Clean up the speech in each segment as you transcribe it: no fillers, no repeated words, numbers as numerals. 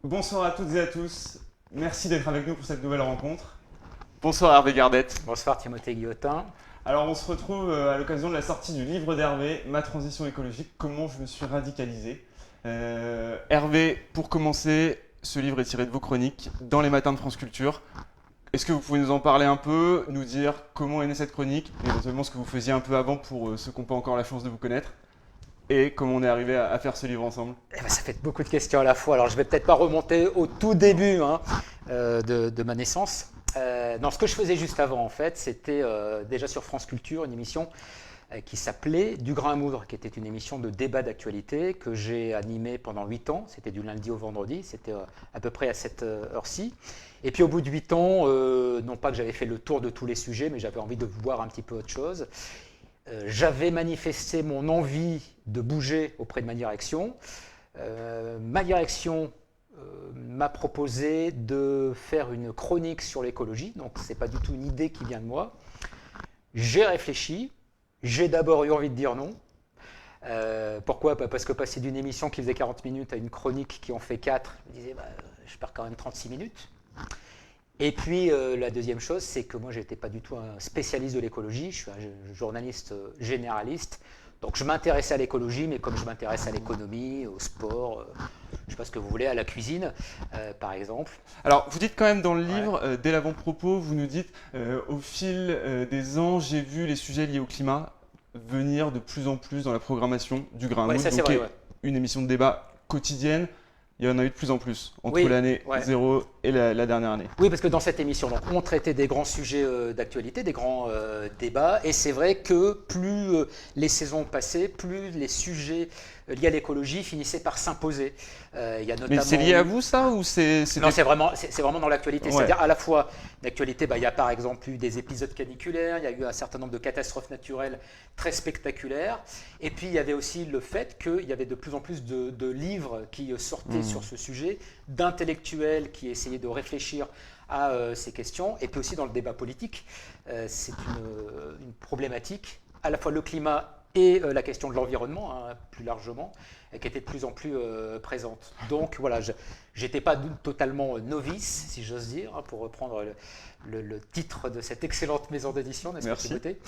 Bonsoir à toutes et à tous. Merci d'être avec nous pour cette nouvelle rencontre. Bonsoir Hervé Gardette. Bonsoir Timothée Guillotin. Alors on se retrouve à l'occasion de la sortie du livre d'Hervé, Ma transition écologique, comment je me suis radicalisé. Hervé, pour commencer, ce livre est tiré de vos chroniques dans les matins de France Culture. Est-ce que vous pouvez nous en parler un peu, nous dire comment est née cette chronique, et éventuellement ce que vous faisiez un peu avant pour ceux qui n'ont pas encore la chance de vous connaître, et comment on est arrivé à faire ce livre ensemble? Ça fait beaucoup de questions à la fois. Alors je vais peut-être pas remonter au tout début de ma naissance. Non, ce que je faisais juste avant, en fait, c'était déjà sur France Culture, une émission qui s'appelait Du grain à moudre, qui était une émission de débat d'actualité que j'ai animée pendant 8 ans. C'était du lundi au vendredi, c'était à peu près à cette heure-ci. Et puis au bout de 8 ans, non pas que j'avais fait le tour de tous les sujets, mais j'avais envie de voir un petit peu autre chose. J'avais manifesté mon envie de bouger auprès de ma direction. Ma direction m'a proposé de faire une chronique sur l'écologie, donc ce n'est pas du tout une idée qui vient de moi. J'ai réfléchi, j'ai d'abord eu envie de dire non. Pourquoi? Parce que passer d'une émission qui faisait 40 minutes à une chronique qui en fait 4, je me disais, je perds quand même 36 minutes. Et puis la deuxième chose, c'est que moi, je n'étais pas du tout un spécialiste de l'écologie, je suis un journaliste généraliste. Donc je m'intéressais à l'écologie, mais comme je m'intéresse à l'économie, au sport, je ne sais pas ce que vous voulez, à la cuisine, par exemple. Alors, vous dites quand même dans le livre, Ouais, dès l'avant-propos, vous nous dites au fil des ans, j'ai vu les sujets liés au climat venir de plus en plus dans la programmation du Grain à ouais, Moudre, ça c'est donc qui vrai, est ouais. une émission de débat quotidienne. Il y en a eu de plus en plus entre Oui, l'année ouais. 0 et la dernière année. Oui, parce que dans cette émission, donc, on traitait des grands sujets d'actualité, des grands débats, et c'est vrai que plus les saisons passaient, plus les sujets liés à l'écologie finissaient par s'imposer. Il y a Mais c'est notamment lié à eu. vous ça ou c'est Non, des... c'est vraiment dans l'actualité. Ouais. C'est-à-dire à la fois l'actualité, il y a par exemple eu des épisodes caniculaires, il y a eu un certain nombre de catastrophes naturelles très spectaculaires, et puis il y avait aussi le fait qu'il y avait de plus en plus de livres qui sortaient sur ce sujet, d'intellectuels qui essayaient de réfléchir à ces questions, et puis aussi dans le débat politique, c'est une problématique, à la fois le climat et la question de l'environnement, plus largement, qui était de plus en plus présente. Donc voilà, je n'étais pas totalement novice, si j'ose dire, pour reprendre le titre de cette excellente maison d'édition, n'est-ce pas Merci. Timothée?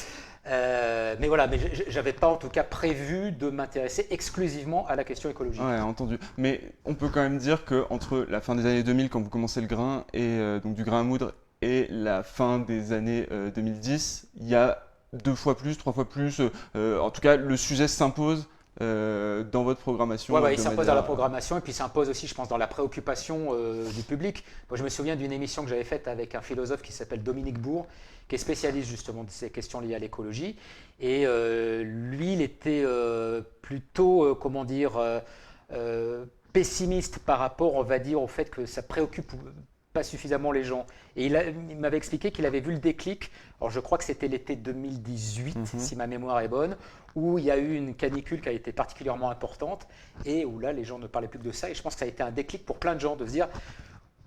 Mais voilà, mais j'avais pas en tout cas prévu de m'intéresser exclusivement à la question écologique. Ouais, entendu. Mais on peut quand même dire que entre la fin des années 2000, quand vous commencez le grain, et donc du grain à moudre, et la fin des années 2010, il y a 2 fois plus, 3 fois plus. En tout cas, le sujet s'impose dans votre programmation. Ouais, il de s'impose dans la manière... programmation et puis il s'impose aussi, je pense, dans la préoccupation du public. Moi, je me souviens d'une émission que j'avais faite avec un philosophe qui s'appelle Dominique Bourg, qui est spécialiste justement de ces questions liées à l'écologie. Et lui, il était plutôt, comment dire, pessimiste par rapport, on va dire, au fait que ça préoccupe pas suffisamment les gens. Et il m'avait expliqué qu'il avait vu le déclic, alors je crois que c'était l'été 2018, Mhm. si ma mémoire est bonne, où il y a eu une canicule qui a été particulièrement importante et où là, les gens ne parlaient plus que de ça. Et je pense que ça a été un déclic pour plein de gens de se dire,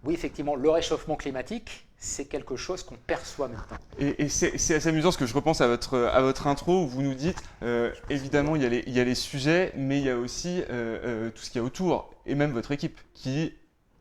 oui, effectivement, le réchauffement climatique, c'est quelque chose qu'on perçoit maintenant. Et c'est assez amusant parce que je repense à votre intro où vous nous dites, évidemment, il y a les sujets, mais il y a aussi tout ce qu'il y a autour, et même votre équipe qui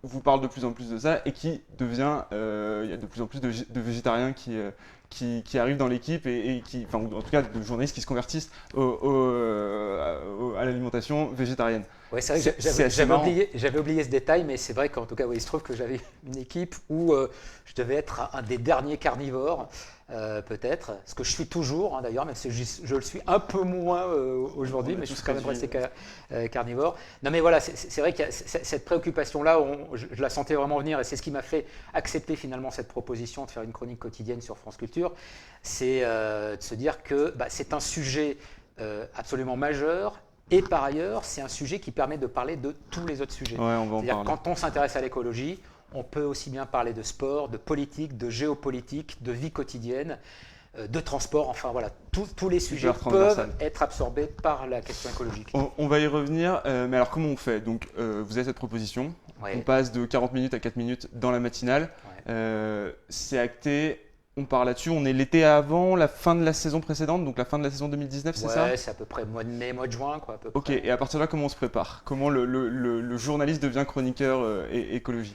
vous parle de plus en plus de ça et qui devient, il y a de plus en plus de végétariens qui arrivent dans l'équipe et qui, enfin, en tout cas de journalistes qui se convertissent à l'alimentation végétarienne. Ouais, c'est vrai que C'est assez marrant. j'avais oublié ce détail, mais c'est vrai qu'en tout cas, oui, il se trouve que j'avais une équipe où je devais être un des derniers carnivores, peut-être, ce que je suis toujours d'ailleurs, même si je le suis un peu moins On aujourd'hui, a mais je tous suis quand même réduit. resté carnivore. Non, mais voilà, c'est vrai que cette préoccupation-là, je la sentais vraiment venir, et c'est ce qui m'a fait accepter finalement cette proposition de faire une chronique quotidienne sur France Culture, c'est de se dire que c'est un sujet absolument majeur. Et par ailleurs, c'est un sujet qui permet de parler de tous les autres sujets. Ouais, on va en C'est-à-dire parler. quand on s'intéresse à l'écologie, on peut aussi bien parler de sport, de politique, de géopolitique, de vie quotidienne, de transport, enfin voilà, tous les sujets Hyper peuvent transversal. être absorbés par la question écologique. On va y revenir, mais alors comment on fait? Donc, vous avez cette proposition, on Ouais, passe de 40 minutes à 4 minutes dans la matinale, ouais. c'est acté. on part là-dessus. On est l'été avant la fin de la saison précédente, donc la fin de la saison 2019, c'est ça? Ouais, c'est à peu près mois de mai, mois de juin, quoi, à peu Ok, près. et à partir de là, comment on se prépare? Comment le journaliste devient chroniqueur écologie?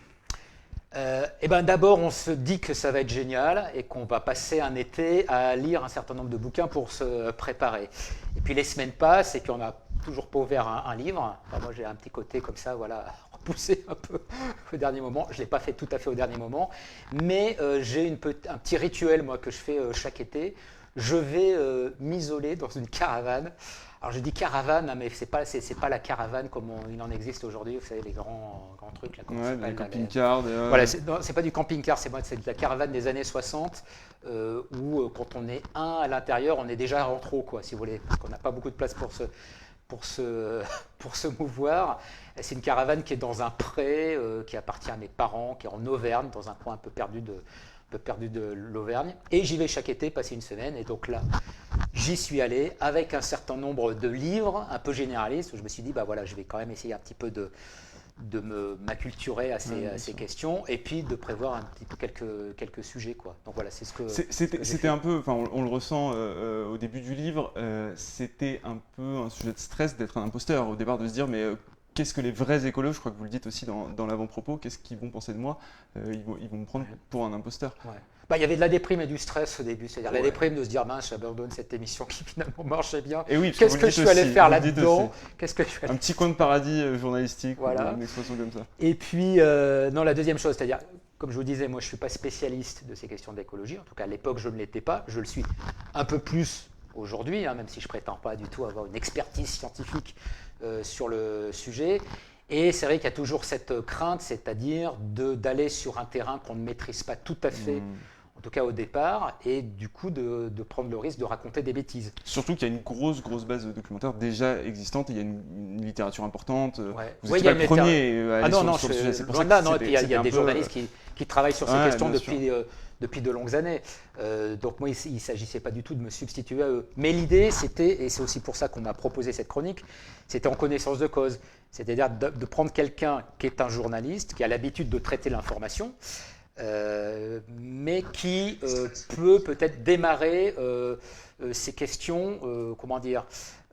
Eh ben d'abord, on se dit que ça va être génial et qu'on va passer un été à lire un certain nombre de bouquins pour se préparer. Et puis les semaines passent et puis on n'a toujours pas ouvert un livre. Enfin, moi, j'ai un petit côté comme ça, voilà, repoussé un peu au dernier moment. Je ne l'ai pas fait tout à fait au dernier moment, mais j'ai un petit rituel, moi, que je fais chaque été. Je vais m'isoler dans une caravane. Alors je dis caravane, hein, mais c'est pas la caravane comme il en existe aujourd'hui. Vous savez, les grands trucs là, comment ça Ouais, des s'appelle là, camping-cars. voilà, c'est pas du camping-car, c'est de la caravane des années 60 où quand on est un à l'intérieur, on est déjà en trop, quoi, si vous voulez, parce qu'on n'a pas beaucoup de place pour se, pour se mouvoir. C'est une caravane qui est dans un pré qui appartient à mes parents, qui est en Auvergne, dans un coin un peu perdu de l'Auvergne. Et j'y vais chaque été, passer une semaine. Et donc là, j'y suis allé avec un certain nombre de livres un peu généralistes où je me suis dit, bah voilà, je vais quand même essayer un petit peu de m'acculturer à ces questions et puis de prévoir un petit peu quelques sujets, quoi. Donc voilà, c'est ce que C'était un peu, enfin on le ressent au début du livre, c'était un peu un sujet de stress d'être un imposteur au départ, de se dire mais qu'est-ce que les vrais écolos, je crois que vous le dites aussi dans l'avant-propos, qu'est-ce qu'ils vont penser de moi? Ils vont me prendre pour un imposteur. Ouais. Bah, il y avait de la déprime et du stress au début, c'est-à-dire la déprime de se dire mince, j'abandonne cette émission qui finalement marchait bien. Et oui, Qu'est-ce que je suis allé faire là-dedans? Un petit coin de paradis journalistique, voilà. Ou une expression comme ça. Et puis, non, la deuxième chose, c'est-à-dire, comme je vous disais, moi je ne suis pas spécialiste de ces questions d'écologie, en tout cas à l'époque je ne l'étais pas, je le suis un peu plus aujourd'hui, hein, même si je ne prétends pas du tout avoir une expertise scientifique sur le sujet. Et c'est vrai qu'il y a toujours cette crainte, c'est-à-dire d'aller sur un terrain qu'on ne maîtrise pas tout à fait, en tout cas au départ, et du coup de prendre le risque de raconter des bêtises. Surtout qu'il y a une grosse base de documentaires déjà existante, et il y a une littérature importante. Ouais. Vous n'êtes pas le premier à aller sur le sujet, c'est pour ça. Non, et puis il y a des journalistes qui travaillent sur ces questions depuis de longues années. Donc moi, il ne s'agissait pas du tout de me substituer à eux. Mais l'idée, c'était, et c'est aussi pour ça qu'on a proposé cette chronique, c'était en connaissance de cause. C'est-à-dire de prendre quelqu'un qui est un journaliste, qui a l'habitude de traiter l'information, mais qui peut peut-être démarrer ces questions, comment dire,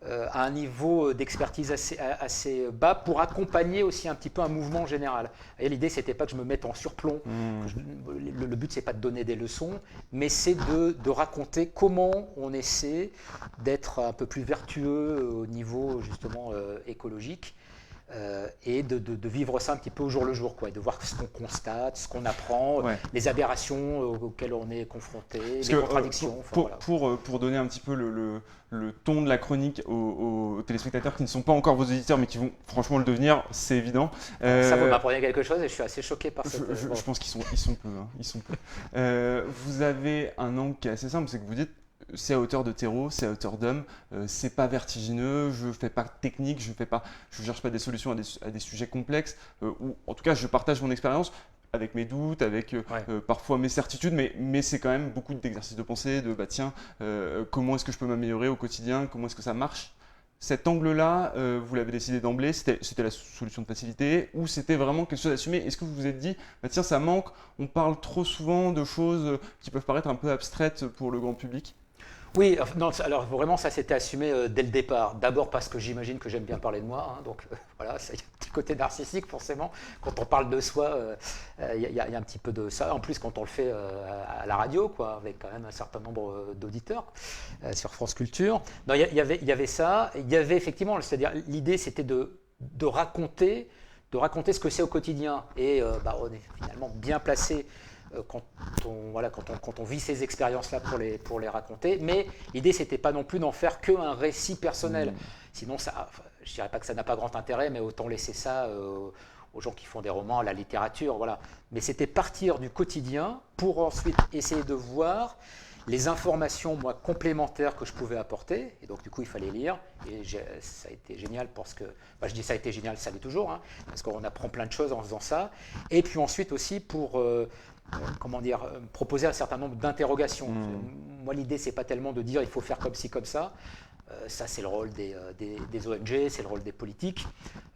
à un niveau d'expertise assez bas pour accompagner aussi un petit peu un mouvement général. Et l'idée, c'était pas que je me mette en surplomb. Le but, c'est pas de donner des leçons, mais c'est de raconter comment on essaie d'être un peu plus vertueux au niveau justement écologique. Et de vivre ça un petit peu au jour le jour, quoi, et de voir ce qu'on constate, ce qu'on apprend, les aberrations auxquelles on est confronté, les contradictions. Pour donner un petit peu le ton de la chronique aux téléspectateurs qui ne sont pas encore vos auditeurs mais qui vont franchement le devenir, c'est évident. Ça, vous m'apprenez quelque chose et je suis assez choqué par ça. Je pense qu'ils sont peu. Hein, ils sont peu. Vous avez un angle qui est assez simple, c'est que vous dites c'est à hauteur de terreau, c'est à hauteur d'homme, c'est pas vertigineux, je fais pas de technique, je cherche pas des solutions à des sujets complexes, ou en tout cas je partage mon expérience avec mes doutes, avec parfois mes certitudes, mais c'est quand même beaucoup d'exercices de pensée, de bah tiens, comment est-ce que je peux m'améliorer au quotidien, comment est-ce que ça marche. Cet angle-là, vous l'avez décidé d'emblée, c'était la solution de facilité, ou c'était vraiment quelque chose d'assumé? Est-ce que vous vous êtes dit, bah tiens, ça manque, on parle trop souvent de choses qui peuvent paraître un peu abstraites pour le grand public? Oui, non, alors vraiment ça s'était assumé dès le départ. D'abord parce que j'imagine que j'aime bien parler de moi, hein, donc voilà, ça y a un petit côté narcissique forcément. Quand on parle de soi, il y a un petit peu de ça. En plus quand on le fait à la radio, quoi, avec quand même un certain nombre d'auditeurs sur France Culture. Non, il y avait ça. Il y avait effectivement, c'est-à-dire l'idée c'était de raconter ce que c'est au quotidien. Et on est finalement bien placé quand on vit ces expériences-là pour les raconter. Mais l'idée, c'était pas non plus d'en faire qu'un récit personnel. Sinon, je dirais pas que ça n'a pas grand intérêt, mais autant laisser ça aux gens qui font des romans, à la littérature, voilà. Mais c'était partir du quotidien pour ensuite essayer de voir les informations complémentaires que je pouvais apporter, et donc du coup il fallait lire, et ça a été génial parce que, je dis ça a été génial, ça l'est toujours, hein, parce qu'on apprend plein de choses en faisant ça, et puis ensuite aussi pour proposer un certain nombre d'interrogations. Moi l'idée c'est pas tellement de dire il faut faire comme ci, comme ça, ça c'est le rôle des ONG, c'est le rôle des politiques,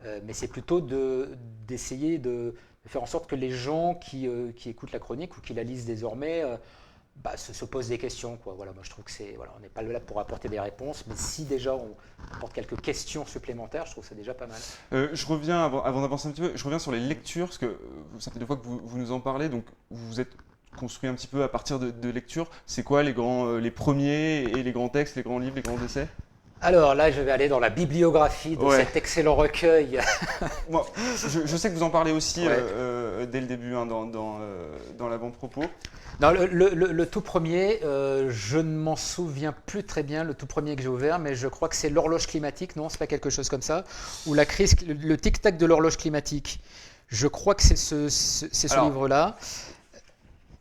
mais c'est plutôt d'essayer de faire en sorte que les gens qui écoutent la chronique ou qui la lisent désormais se posent des questions, quoi. Voilà, moi je trouve que on n'est pas là pour apporter des réponses, mais si déjà on apporte quelques questions supplémentaires, je trouve ça déjà pas mal. Je reviens, avant d'avancer un petit peu, je reviens sur les lectures, parce que ça fait 2 fois que vous nous en parlez, donc vous vous êtes construit un petit peu à partir de lectures. C'est quoi les premiers et les grands textes, les grands livres, les grands essais? Alors là, je vais aller dans la bibliographie de cet excellent recueil. Moi, je sais que vous en parlez aussi Ouais. dès le début, hein, dans l'avant-propos. Non, le tout premier, je ne m'en souviens plus très bien, le tout premier que j'ai ouvert, mais je crois que c'est l'horloge climatique, non, c'est pas quelque chose comme ça, ou la crise, le tic-tac de l'horloge climatique. Je crois que c'est ce livre-là.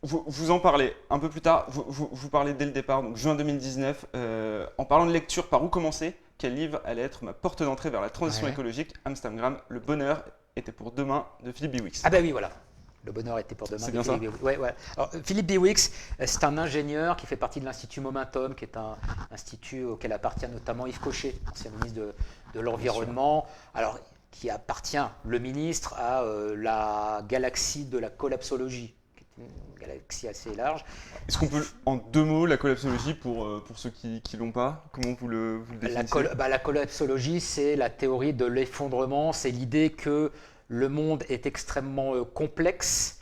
Vous en parlez un peu plus tard, vous parlez dès le départ, donc juin 2019. En parlant de lecture, par où commencer? Quel livre allait être ma porte d'entrée vers la transition écologique? Amsterdam, Le bonheur était pour demain de Philippe Biwix. Ah ben oui, voilà. Le bonheur était pour demain. C'est bien ça. Ouais. Alors, Philippe Biwix, c'est un ingénieur qui fait partie de l'Institut Momentum, qui est un institut auquel appartient notamment Yves Cochet, ancien ministre de l'Environnement. Alors, qui appartient, le ministre, à la galaxie de la collapsologie, qui est une galaxie assez large. Est-ce qu'on peut, en 2 mots, la collapsologie pour ceux qui ne l'ont pas, comment vous le définissez? La collapsologie, c'est la théorie de l'effondrement, c'est l'idée que le monde est extrêmement complexe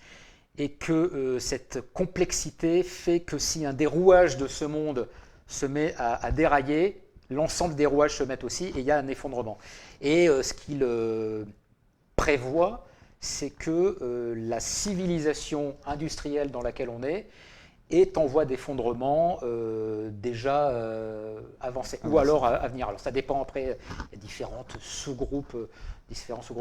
et que cette complexité fait que si un des rouages de ce monde se met à dérailler, l'ensemble des rouages se mettent aussi et il y a un effondrement. Et ce qu'il prévoit, c'est que la civilisation industrielle dans laquelle on est en voie d'effondrement déjà avancée, ou alors à venir. Alors ça dépend après, il y a différents sous-groupes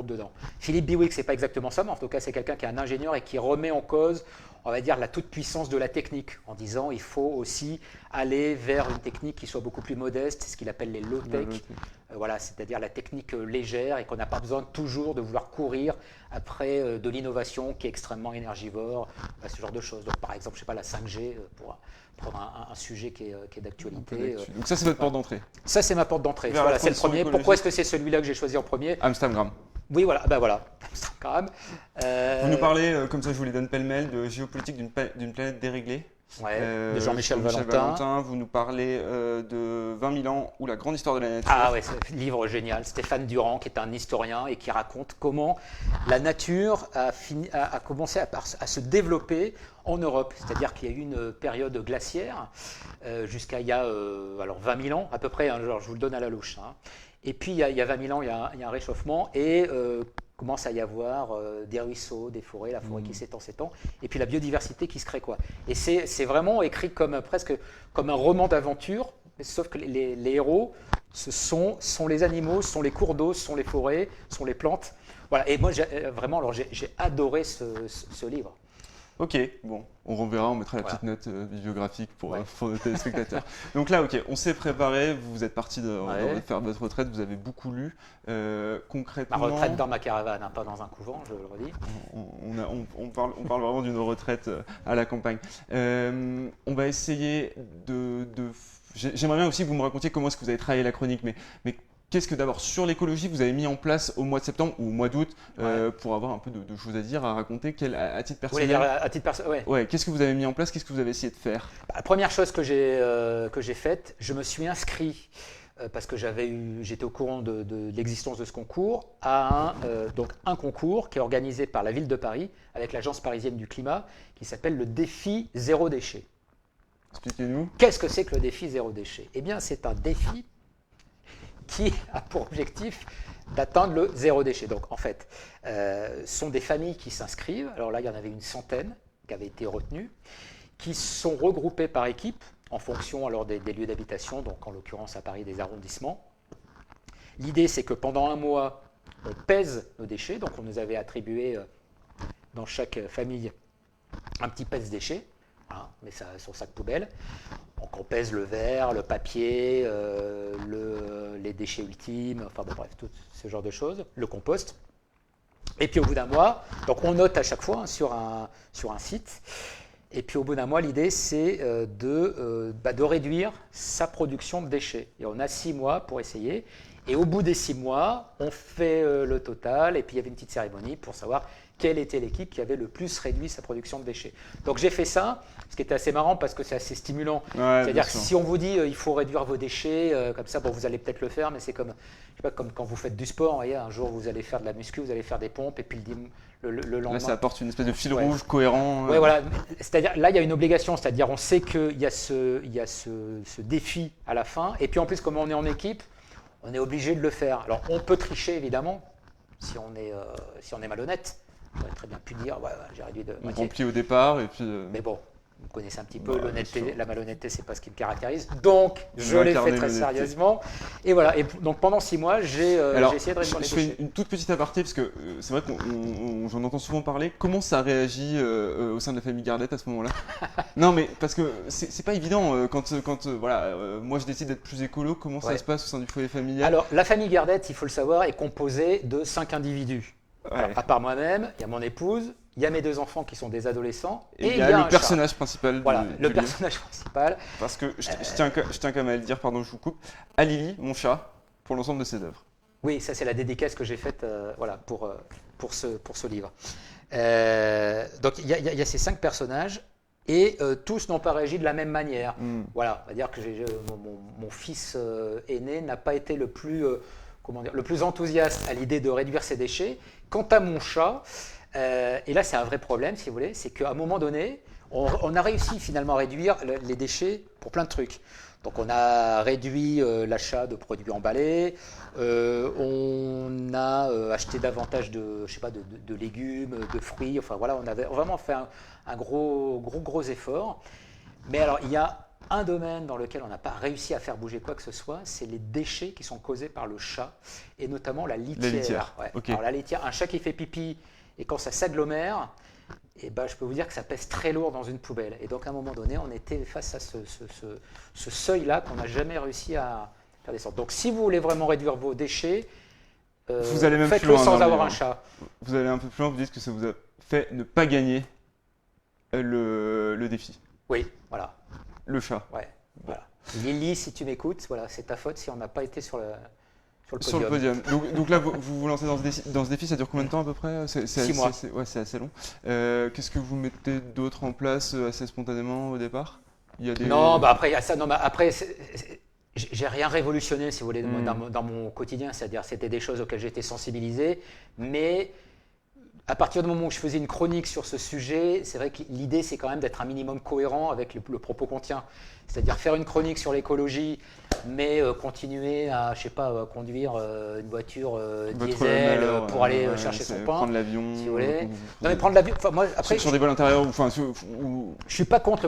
dedans. Philippe Biwix, c'est pas exactement ça, mais en tout cas c'est quelqu'un qui est un ingénieur et qui remet en cause, on va dire, la toute-puissance de la technique, en disant il faut aussi aller vers une technique qui soit beaucoup plus modeste, ce qu'il appelle les low-tech, voilà, c'est-à-dire la technique légère et qu'on n'a pas besoin toujours de vouloir courir après de l'innovation qui est extrêmement énergivore, ce genre de choses. Donc par exemple, je sais pas, la 5G, pour prendre un sujet qui est d'actualité. Donc ça, c'est votre porte d'entrée. Ça, c'est ma porte d'entrée. Vers Voilà, la c'est le transition premier. écologique. Pourquoi est-ce que c'est celui-là que j'ai choisi en premier? Amsterdam. Oui, voilà, ben voilà, Amsterdam. Vous nous parlez, comme ça je vous les donne pêle-mêle, de géopolitique d'une planète déréglée. De Jean-Michel Valentin. Vous nous parlez de 20 000 ans ou la grande histoire de la nature. Ah ouais, c'est un livre génial. Stéphane Durand, qui est un historien et qui raconte comment la nature a commencé à se développer en Europe. C'est-à-dire qu'il y a eu une période glaciaire jusqu'à il y a 20 000 ans à peu près, hein, genre, je vous le donne à la louche. Hein. Et puis il y a 20 000 ans, il y a un réchauffement et commence à y avoir des ruisseaux, des forêts, la forêt qui s'étend, et puis la biodiversité qui se crée, quoi. Et c'est vraiment écrit presque comme un roman d'aventure, sauf que les héros, ce sont les animaux, ce sont les cours d'eau, ce sont les forêts, ce sont les plantes. Voilà. Et moi, j'ai adoré ce livre. Ok, bon, on reverra, on mettra la petite note bibliographique pour nos téléspectateurs. Donc là, ok, on s'est préparé, vous êtes parti de faire votre retraite, vous avez beaucoup lu. Concrètement... Ma retraite dans ma caravane, hein, pas dans un couvent, je le redis. On parle vraiment d'une retraite à la campagne. On va essayer J'aimerais bien aussi que vous me racontiez comment est-ce que vous avez travaillé la chronique, mais qu'est-ce que d'abord sur l'écologie vous avez mis en place au mois de septembre ou au mois d'août pour avoir un peu de choses à dire, à raconter à titre personnel? Vous voulez dire à titre personnel? Ouais. Qu'est-ce que vous avez mis en place? Qu'est-ce que vous avez essayé de faire? La première chose que j'ai faite, je me suis inscrit parce que j'étais au courant de l'existence de ce concours à un concours qui est organisé par la ville de Paris avec l'Agence parisienne du climat qui s'appelle le défi zéro déchet. Expliquez-nous. Qu'est-ce que c'est que le défi zéro déchet? Eh bien, c'est un défi qui a pour objectif d'atteindre le zéro déchet. Donc, en fait, ce sont des familles qui s'inscrivent. Alors là, il y en avait une centaine qui avaient été retenues, qui sont regroupées par équipe en fonction alors des lieux d'habitation, donc en l'occurrence à Paris des arrondissements. L'idée, c'est que pendant un mois, on pèse nos déchets. Donc, on nous avait attribué dans chaque famille un petit pèse-déchets. Mais ça son sac poubelle. Donc on pèse le verre, le papier, les déchets ultimes, enfin bon, bref, tout ce genre de choses, le compost. Et puis au bout d'un mois, donc on note à chaque fois sur un site. Et puis au bout d'un mois, l'idée c'est de réduire sa production de déchets. Et on a 6 mois pour essayer. Et au bout des 6 mois, on fait le total, et puis il y avait une petite cérémonie pour savoir quelle était l'équipe qui avait le plus réduit sa production de déchets. Donc j'ai fait ça, ce qui était assez marrant parce que c'est assez stimulant. Ouais, C'est-à-dire bien que sûr. si on vous dit il faut réduire vos déchets, comme ça, bon, vous allez peut-être le faire, mais c'est comme, je sais pas, comme quand vous faites du sport. Vous voyez, un jour vous allez faire de la muscu, vous allez faire des pompes, et puis le lendemain. Là, ça apporte une espèce de fil Ouais. rouge cohérent. Ouais, voilà. C'est-à-dire, là, il y a une obligation, c'est-à-dire, on sait qu'il y a ce défi à la fin, et puis en plus, comme on est en équipe, on est obligé de le faire. Alors, on peut tricher, évidemment, si on est malhonnête. On aurait très bien pu dire, ouais, j'ai réduit de On moitié. remplit au départ et puis. Mais bon, vous connaissez un petit peu Bah, bien l'honnêteté. sûr. La malhonnêteté, c'est pas ce qui me caractérise. Donc, je Vous l'ai fait incarnez très l'honnêteté. sérieusement. Et voilà. Et donc, pendant 6 mois, j'ai Alors, essayé de réduire les je fais déchets. une toute petite aparté parce que c'est vrai j'en entends souvent parler. Comment ça réagit au sein de la famille Gardette à ce moment-là? Non, mais parce que c'est pas évident voilà, moi je décide d'être plus écolo. Comment ça Ouais. se passe au sein du foyer familial? Alors, la famille Gardette, il faut le savoir, est composée de 5 individus. Ouais. Alors, à part moi-même, il y a mon épouse, il y a mes 2 enfants qui sont des adolescents, Et il y il a y a le un personnage principal chat. Voilà, du le livre. personnage principal. Parce que je tiens quand même à le dire, pardon, je vous coupe, à Lily, mon chat, pour l'ensemble de ses œuvres. Oui, ça c'est la dédicace que j'ai faite voilà, pour ce livre. Donc il y a ces 5 personnages et tous n'ont pas réagi de la même manière. Voilà, on va dire que mon fils aîné n'a pas été le plus enthousiaste à l'idée de réduire ses déchets. Quant à mon chat, et là c'est un vrai problème si vous voulez, c'est qu'à un moment donné, on a réussi finalement à réduire les déchets pour plein de trucs. Donc on a réduit l'achat de produits emballés, on a acheté davantage de légumes, de fruits, enfin voilà, on avait vraiment fait un gros effort. Mais alors il y a un domaine dans lequel on n'a pas réussi à faire bouger quoi que ce soit, c'est les déchets qui sont causés par le chat, et notamment la litière. La litière, Ouais. ok. Alors la litière, un chat qui fait pipi, et quand ça s'agglomère, et ben, je peux vous dire que ça pèse très lourd dans une poubelle. Et donc à un moment donné, on était face à ce seuil-là qu'on n'a jamais réussi à faire descendre. Donc si vous voulez vraiment réduire vos déchets, Vous allez même plus faites-le loin sans dans le avoir livre. un chat. Vous allez un peu plus loin, vous dites que ça vous a fait ne pas gagner le défi. Oui, voilà. Le chat. Ouais, voilà. Lily, si tu m'écoutes, voilà, c'est ta faute si on n'a pas été sur le podium. Sur le podium. Donc là, vous lancez dans ce défi, ça dure combien de temps à peu près? 6 mois. Ouais, c'est assez long. Qu'est-ce que vous mettez d'autre en place assez spontanément au départ? Il y a des... Non, bah après, il y a ça. Non, mais après, j'ai rien révolutionné, si vous voulez, Mm. dans mon quotidien. C'est-à-dire, c'était des choses auxquelles j'étais sensibilisé. Mais à partir du moment où je faisais une chronique sur ce sujet, c'est vrai que l'idée, c'est quand même d'être un minimum cohérent avec le propos qu'on tient. C'est-à-dire faire une chronique sur l'écologie, mais continuer à, je sais pas, conduire une voiture Votre diesel malheur, pour aller ouais, chercher c'est son pain. prendre l'avion. si vous voulez. Non, mais prendre l'avion. Enfin, moi, après, sur des vols intérieurs, enfin, je suis pas contre.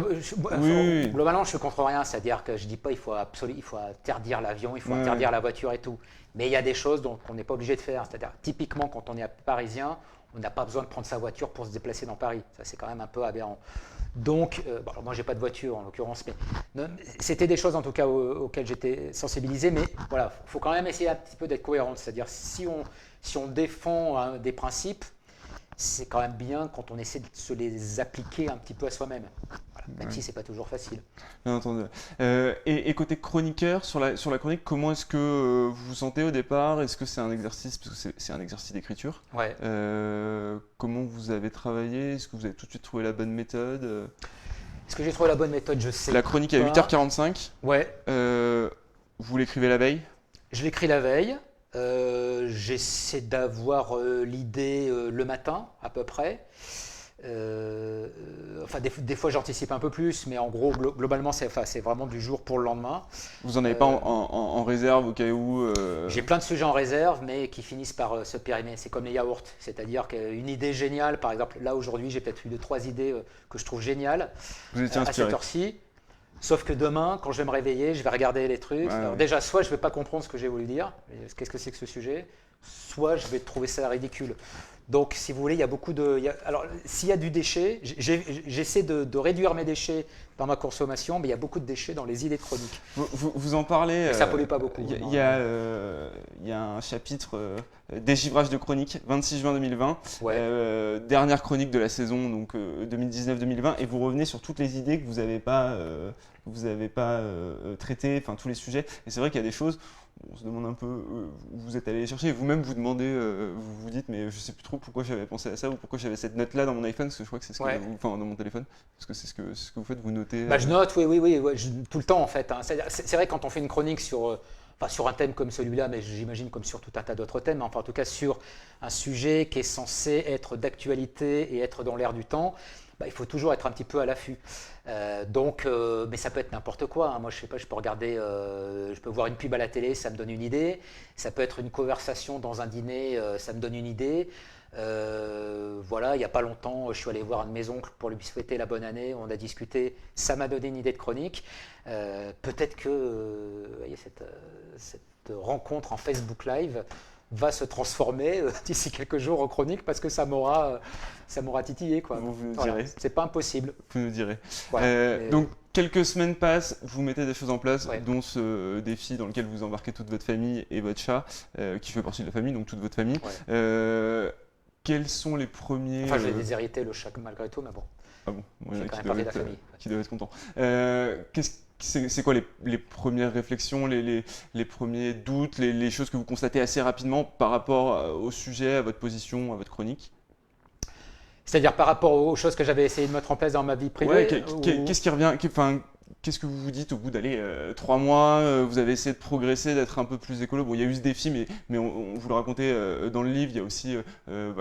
Oui. Globalement, je suis contre rien. C'est-à-dire que je dis pas il faut interdire l'avion, il faut Ouais. interdire la voiture et tout. Mais il y a des choses qu'on n'est pas obligé de faire. C'est-à-dire, typiquement, quand on est parisien, on n'a pas besoin de prendre sa voiture pour se déplacer dans Paris. Ça, c'est quand même un peu aberrant. Donc, bon, alors moi, j'ai pas de voiture en l'occurrence, mais c'était des choses en tout cas auxquelles j'étais sensibilisé. Mais voilà, faut quand même essayer un petit peu d'être cohérent. C'est-à-dire, si on défend des principes, c'est quand même bien quand on essaie de se les appliquer un petit peu à soi-même. Voilà, même si c'est pas toujours facile. Bien entendu. Et côté chroniqueur, sur la chronique, comment est-ce que vous vous sentez au départ? Est-ce que c'est un exercice, parce que c'est un exercice d'écriture? Ouais. Comment vous avez travaillé? Est-ce que vous avez tout de suite trouvé la bonne méthode? Est-ce que j'ai trouvé la bonne méthode? Je sais. La chronique à pas. 8h45, Ouais. vous l'écrivez la veille? Je l'écris la veille. J'essaie d'avoir l'idée le matin à peu près. Enfin, des fois j'anticipe un peu plus, mais en gros, globalement, c'est vraiment du jour pour le lendemain. Vous n'en avez pas en réserve au cas où J'ai plein de sujets en réserve, mais qui finissent par se périmer. C'est comme les yaourts, c'est-à-dire qu'une idée géniale, par exemple, là aujourd'hui, j'ai peut-être eu 2-3 idées que je trouve géniales vous étiez à inspiré? cette heure-ci. Sauf que demain, quand je vais me réveiller, je vais regarder les trucs. Ouais, Alors ouais. déjà, soit je ne vais pas comprendre ce que j'ai voulu dire, qu'est-ce que c'est que ce sujet, soit je vais trouver ça ridicule. Donc, si vous voulez, il y a beaucoup de... Alors, s'il y a du déchet, j'essaie de réduire mes déchets dans ma consommation, mais il y a beaucoup de déchets dans les idées de chronique. Vous en parlez. Et ça pollue pas beaucoup. Il non. y a un chapitre déchiffrage de chronique, 26 juin 2020, Ouais. dernière chronique de la saison, donc 2019-2020, et vous revenez sur toutes les idées que vous n'avez pas traitées, enfin tous les sujets. Et c'est vrai qu'il y a des choses, on se demande un peu où vous êtes allé les chercher. Vous-même, vous demandez, vous vous dites, mais je sais plus trop pourquoi j'avais pensé à ça ou pourquoi j'avais cette note-là dans mon iPhone, parce que je crois que c'est ce que enfin, dans mon téléphone, parce que c'est ce que vous faites, vous notez. Je note, oui, tout le temps en fait. Hein. C'est vrai quand on fait une chronique sur un thème comme celui-là, mais j'imagine comme sur tout un tas d'autres thèmes, enfin en tout cas sur un sujet qui est censé être d'actualité et être dans l'air du temps, il faut toujours être un petit peu à l'affût. Mais ça peut être n'importe quoi. Hein. Moi, je sais pas, je peux regarder, je peux voir une pub à la télé, ça me donne une idée. Ça peut être une conversation dans un dîner, ça me donne une idée. Voilà, il n'y a pas longtemps, je suis allé voir un de mes oncles pour lui souhaiter la bonne année. On a discuté, ça m'a donné une idée de chronique. Peut-être que cette rencontre en Facebook Live va se transformer d'ici quelques jours en chronique parce que ça m'aura titillé, quoi. Vous nous Voilà, direz. c'est pas impossible. Vous nous direz. Voilà, Donc, quelques semaines passent, vous mettez des choses en place, Ouais. dont ce défi dans lequel vous embarquez toute votre famille et votre chat, qui fait partie de la famille, donc toute votre famille. Ouais. Quels sont les premiers... Enfin, je vais déshériter le chat malgré tout, mais bon, Ah bon, c'est ouais, quand même partie de la famille. qui doivent être contents. C'est quoi les premières réflexions, les premiers doutes, les choses que vous constatez assez rapidement par rapport au sujet, à votre position, à votre chronique? C'est-à-dire par rapport aux choses que j'avais essayé de mettre en place dans ma vie privée. Ouais, qu'est-ce qui revient, qu'est-ce que vous vous dites au bout d'aller 3 mois, vous avez essayé de progresser, d'être un peu plus écolo. Bon, il y a eu ce défi, mais on vous le racontait dans le livre, il y a aussi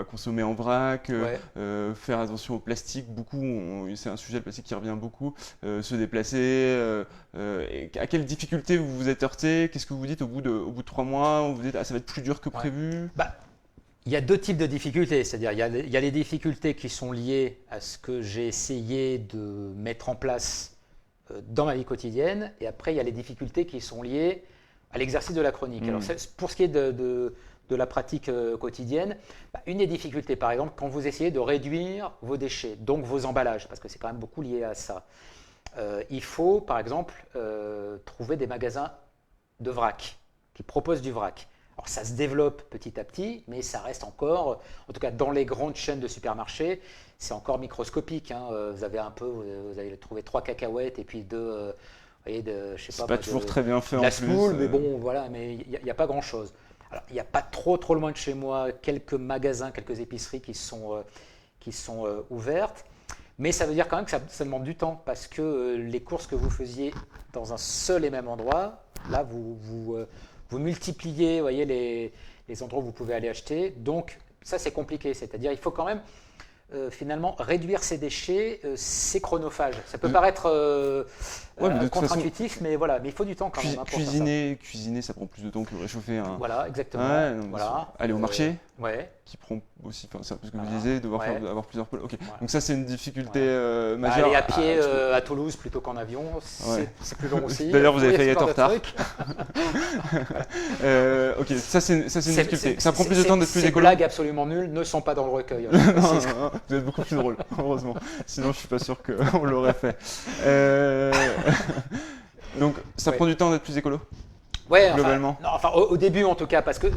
consommer en vrac, Ouais. faire attention au plastique, c'est un sujet, le plastique qui revient beaucoup, se déplacer. Et à quelles difficultés vous vous êtes heurté? Qu'est-ce que vous vous dites au bout de 3 mois? Vous vous dites, ça va être plus dur que prévu? Il y a deux types de difficultés, c'est-à-dire il y a les difficultés qui sont liées à ce que j'ai essayé de mettre en place dans ma vie quotidienne, et après il y a les difficultés qui sont liées à l'exercice de la chronique. Alors pour ce qui est de la pratique quotidienne, une des difficultés par exemple, quand vous essayez de réduire vos déchets, donc vos emballages, parce que c'est quand même beaucoup lié à ça, il faut par exemple trouver des magasins de vrac, qui proposent du vrac. Alors ça se développe petit à petit, mais ça reste encore, en tout cas dans les grandes chaînes de supermarchés, c'est encore microscopique. Hein. Vous avez trouvé 3 cacahuètes et puis 2, je sais C'est pas toujours très bien fait en la plus. semoule, mais bon, voilà, mais il n'y a pas grand-chose. Alors il n'y a pas trop loin de chez moi quelques magasins, quelques épiceries qui sont ouvertes, mais ça veut dire quand même que ça demande du temps, parce que les courses que vous faisiez dans un seul et même endroit, là vous multipliez, voyez, les endroits où vous pouvez aller acheter. Donc, ça, c'est compliqué. C'est-à-dire, il faut quand même, finalement, réduire ses déchets. C'est chronophage. Ça peut paraître contre-intuitif, mais voilà. Mais il faut du temps quand même. Cuisiner, ça prend plus de temps que réchauffer un... Voilà, exactement. Ouais, voilà. Aller au marché, ouais. qui prend aussi, parce que Voilà. vous disiez, devoir Ouais. avoir plusieurs pôles. Ok. Voilà. Donc ça, c'est une difficulté majeure. Aller à pied à Toulouse plutôt qu'en avion, c'est plus long aussi. D'ailleurs, vous avez failli Il y a être en ce genre de retard. trucs. Ok, ça c'est une difficulté. Ça prend plus de temps d'être plus Ces écolo. blagues absolument nulles ne sont pas dans le recueil. Non, vous êtes beaucoup plus drôle, heureusement. Sinon, je suis pas sûr qu'on l'aurait fait. Donc, ça prend du temps d'être plus écolo, Ouais, globalement. Au début en tout cas, parce que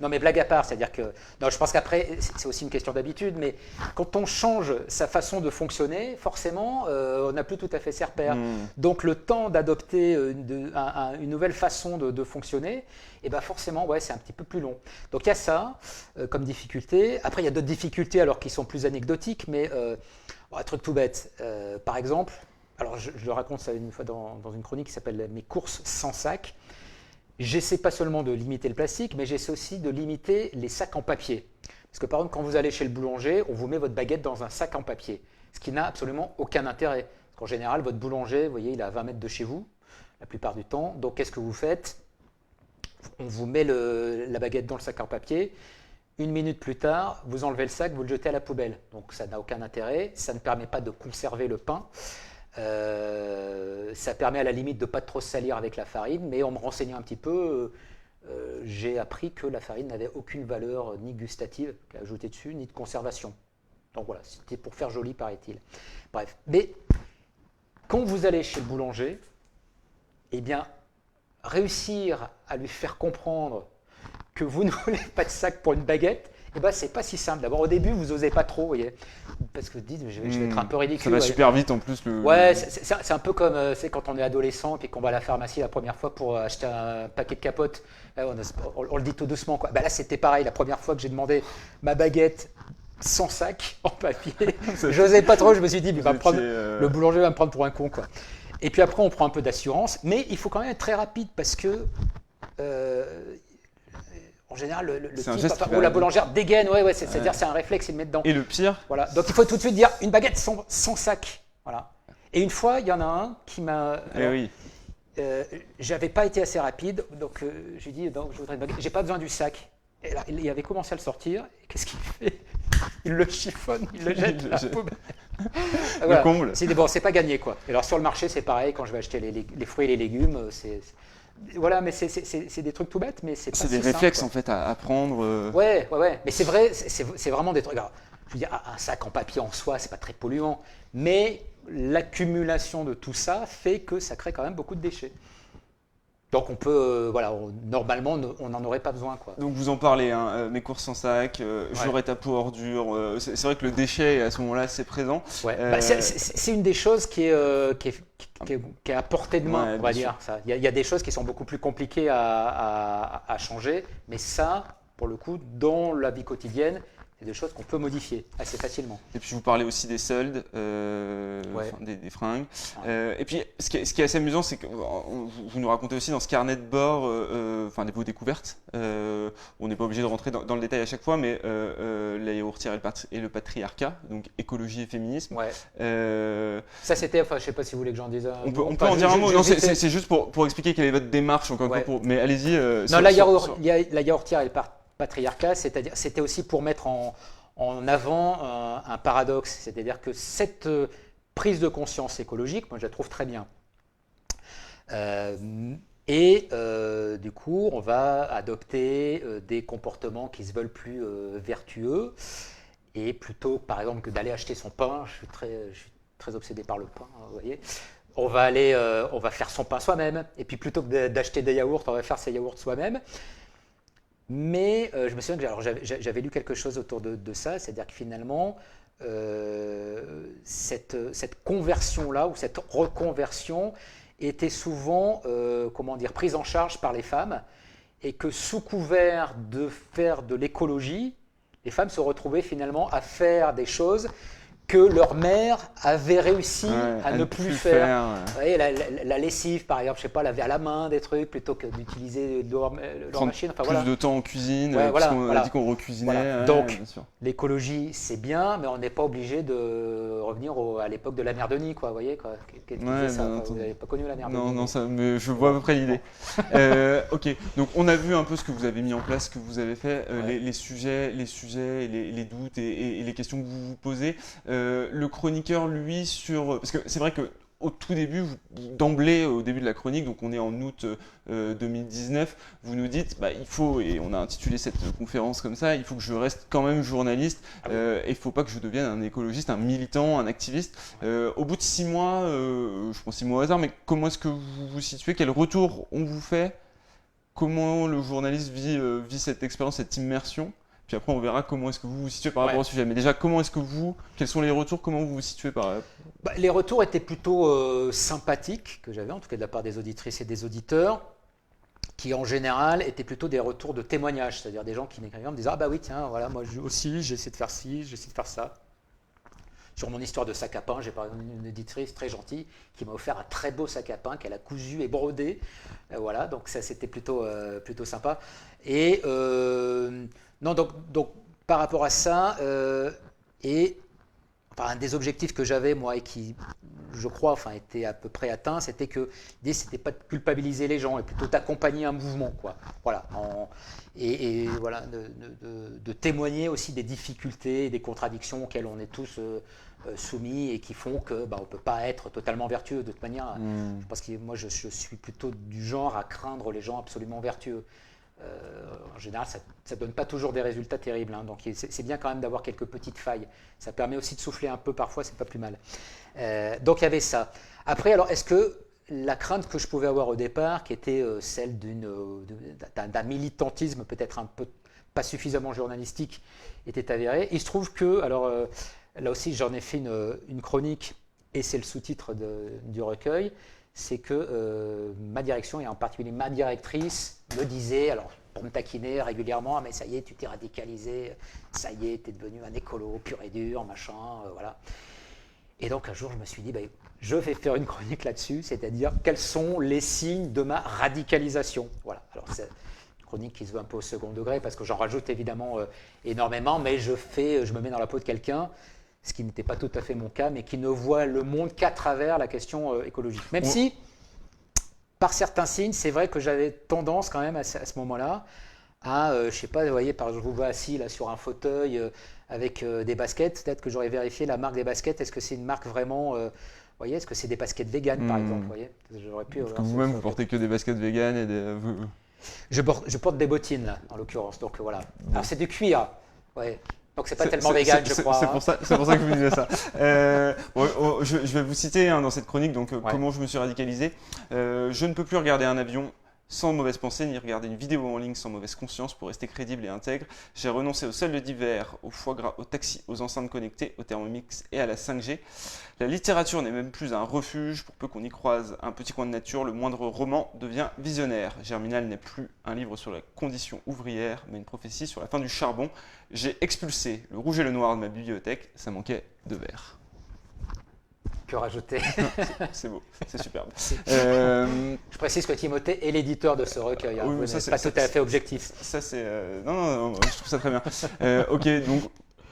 non mais blague à part, c'est-à-dire que non, je pense qu'après c'est aussi une question d'habitude, mais quand on change sa façon de fonctionner, forcément, on n'a plus tout à fait ses repères. Donc le temps d'adopter une nouvelle façon de fonctionner, et ben forcément, ouais, c'est un petit peu plus long. Donc il y a ça comme difficulté. Après, il y a d'autres difficultés alors qui sont plus anecdotiques, mais un truc tout bête. Par exemple, alors je le raconte ça une fois dans une chronique qui s'appelle Mes courses sans sac. J'essaie pas seulement de limiter le plastique, mais j'essaie aussi de limiter les sacs en papier. Parce que par exemple, quand vous allez chez le boulanger, on vous met votre baguette dans un sac en papier, ce qui n'a absolument aucun intérêt. Parce qu'en général, votre boulanger, vous voyez, il est à 20 mètres de chez vous, la plupart du temps. Donc qu'est-ce que vous faites? On vous met la baguette dans le sac en papier. 1 minute plus tard, vous enlevez le sac, vous le jetez à la poubelle. Donc ça n'a aucun intérêt, ça ne permet pas de conserver le pain. Ça permet à la limite de ne pas trop se salir avec la farine, mais en me renseignant un petit peu, j'ai appris que la farine n'avait aucune valeur ni gustative à ajouter dessus, ni de conservation. Donc voilà, c'était pour faire joli, paraît-il. Bref, mais quand vous allez chez le boulanger, eh bien, réussir à lui faire comprendre que vous ne voulez pas de sac pour une baguette Eh ben, c'est pas si simple. D'abord, au début, vous osez pas trop, vous voyez, parce que vous dites, je vais être un peu ridicule. Ça va super vite en plus. Ouais, c'est un peu comme c'est quand on est adolescent et qu'on va à la pharmacie la première fois pour acheter un paquet de capotes. On le dit tout doucement, quoi. Bah là, c'était pareil. La première fois que j'ai demandé ma baguette sans sac en papier, je n'osais pas trop. Je me suis dit, le boulanger va me prendre pour un con, quoi. Et puis après, on prend un peu d'assurance, mais il faut quand même être très rapide parce que en général, le type ou la boulangère dégaine, c'est-à-dire c'est un réflexe, il le met dedans. Et le pire, voilà. Donc il faut tout de suite dire une baguette sans sac. Voilà. Et une fois, il y en a un qui m'a. J'avais pas été assez rapide, donc j'ai dit donc je voudrais une baguette. J'ai pas besoin du sac. Et là, il avait commencé à le sortir. Et qu'est-ce qu'il fait? Il le chiffonne, il le jette à la poubelle. Le comble. C'est pas gagné, quoi. Et alors sur le marché, c'est pareil. Quand je vais acheter les fruits et les légumes, voilà, mais c'est des trucs tout bêtes, mais c'est pas C'est des si réflexes simple, en fait à prendre. Ouais. Mais c'est vrai, c'est vraiment des trucs. Alors, je veux dire, un sac en papier en soi, c'est pas très polluant, mais l'accumulation de tout ça fait que ça crée quand même beaucoup de déchets. Donc on peut, normalement, on n'en aurait pas besoin, quoi. Donc vous en parlez, hein, mes courses sans sac, j'aurai ta peau ordure. C'est vrai que le déchet à ce moment-là c'est présent. Ouais. C'est une des choses qui est à portée de main, on va dire. Il y a des choses qui sont beaucoup plus compliquées à changer, mais ça, pour le coup, dans la vie quotidienne, c'est des choses qu'on peut modifier assez facilement. Et puis vous parlez aussi des soldes, des fringues. Et puis ce qui est assez amusant, c'est que vous nous racontez aussi dans ce carnet de bord de vos découvertes. On n'est pas obligé de rentrer dans le détail à chaque fois, mais la yaourtière et le patriarcat, donc écologie et féminisme. Ouais. Ça c'était, je ne sais pas si vous voulez que j'en dise un mot. On peut en dire un mot. Non, c'est juste pour expliquer quelle est votre démarche encore une fois. Mais allez-y. Non, la yaourtière et le patriarcat, c'était aussi pour mettre en avant un paradoxe, c'est-à-dire que cette prise de conscience écologique, moi je la trouve très bien. Du coup, on va adopter des comportements qui se veulent plus vertueux, et plutôt, par exemple, que d'aller acheter son pain, je suis très obsédé par le pain, vous voyez. On va faire son pain soi-même, et puis plutôt que d'acheter des yaourts, on va faire ses yaourts soi-même. Mais je me souviens que j'avais lu quelque chose autour de ça, c'est-à-dire que finalement, cette conversion-là, ou cette reconversion, était souvent prise en charge par les femmes, et que sous couvert de faire de l'écologie, les femmes se retrouvaient finalement à faire des choses que leur mère avait réussi à ne plus faire. Vous voyez, la lessive, par exemple, je sais pas, laver à la main des trucs plutôt que d'utiliser leur machine. Enfin, plus de temps en cuisine, parce qu'on a dit qu'on recuisinait. Donc, l'écologie, c'est bien, mais on n'est pas obligé de revenir à l'époque de la mère Denis, quoi. Vous voyez, quoi. Vous n'avez pas connu la mère Denis. Non, mais je vois à peu près l'idée. Ok, donc on a vu un peu ce que vous avez mis en place, ce que vous avez fait, les sujets, les doutes et les questions que vous vous posez. Le chroniqueur, lui, parce que c'est vrai que au tout début, d'emblée, au début de la chronique, donc on est en août 2019, vous nous dites, il faut, et on a intitulé cette conférence comme ça, il faut que je reste quand même journaliste, et il ne faut pas que je devienne un écologiste, un militant, un activiste. Au bout de 6 mois, je prends 6 mois au hasard, mais comment est-ce que vous vous situez? Quel retour on vous fait? Comment le journaliste vit cette expérience, cette immersion? Puis après, on verra comment est-ce que vous vous situez par rapport au sujet. Mais déjà, quels sont les retours? Comment vous vous situez par Les retours étaient plutôt sympathiques, que j'avais, en tout cas de la part des auditrices et des auditeurs, qui en général étaient plutôt des retours de témoignages, c'est-à-dire des gens qui m'écrivaient en me disant « Ah bah oui, tiens, voilà, moi aussi, j'essaie de faire ci, j'essaie de faire ça ». Sur mon histoire de sac à pain, j'ai par exemple une éditrice très gentille qui m'a offert un très beau sac à pain qu'elle a cousu et brodé. Voilà, donc ça c'était plutôt sympa. Et donc par rapport à ça, un des objectifs que j'avais moi et qui, je crois, était à peu près atteint, c'était que l'idée c'était pas de culpabiliser les gens, et plutôt d'accompagner un mouvement, quoi. Voilà, voilà, de témoigner aussi des difficultés, des contradictions auxquelles on est tous soumis et qui font que on peut pas être totalement vertueux de toute manière. Je pense que moi je suis plutôt du genre à craindre les gens absolument vertueux. En général, ça ne donne pas toujours des résultats terribles, hein, donc c'est bien quand même d'avoir quelques petites failles. Ça permet aussi de souffler un peu parfois, c'est pas plus mal. Donc il y avait ça. Après, alors est-ce que la crainte que je pouvais avoir au départ, qui était celle d'un militantisme peut-être un peu pas suffisamment journalistique était avérée. Il se trouve que, alors là aussi j'en ai fait une chronique, et c'est le sous-titre du recueil, c'est que ma direction, et en particulier ma directrice, me disait, alors pour me taquiner régulièrement, ah, mais ça y est, tu t'es radicalisé, ça y est, tu es devenu un écolo pur et dur, machin, voilà. Et donc un jour, je me suis dit, je vais faire une chronique là-dessus, c'est-à-dire quels sont les signes de ma radicalisation. Voilà. Alors c'est une chronique qui se veut un peu au second degré, parce que j'en rajoute évidemment énormément, mais je me mets dans la peau de quelqu'un, ce qui n'était pas tout à fait mon cas, mais qui ne voit le monde qu'à travers la question écologique. Même si, par certains signes, c'est vrai que j'avais tendance quand même à ce moment-là à, je sais pas, vous voyez, par exemple, je vous vois assis là sur un fauteuil avec des baskets, peut-être que j'aurais vérifié la marque des baskets, est-ce que c'est une marque vraiment, vous voyez, est-ce que c'est des baskets véganes par exemple, vous voyez, j'aurais pu parce que vous-même, vous portez que des baskets véganes et des... Je porte des bottines là, en l'occurrence, donc voilà. Alors c'est du cuir, ouais. Donc c'est pas tellement vegan, je crois. C'est pour ça que vous me disiez ça. Je vais vous citer dans cette chronique donc comment je me suis radicalisé. Je ne peux plus regarder un avion sans mauvaise pensée, ni regarder une vidéo en ligne sans mauvaise conscience pour rester crédible et intègre. J'ai renoncé aux soldes d'hiver, au foie gras, aux taxis, aux enceintes connectées, au Thermomix et à la 5G. La littérature n'est même plus un refuge, pour peu qu'on y croise un petit coin de nature, le moindre roman devient visionnaire. Germinal n'est plus un livre sur la condition ouvrière, mais une prophétie sur la fin du charbon. J'ai expulsé le rouge et le noir de ma bibliothèque, ça manquait de verre. Que rajouter? C'est beau, c'est superbe. Je précise que Timothée est l'éditeur de ce recueil. Oui, vous n'êtes pas tout à fait objectif. Ça, c'est. Non, je trouve ça très bien. Ok, donc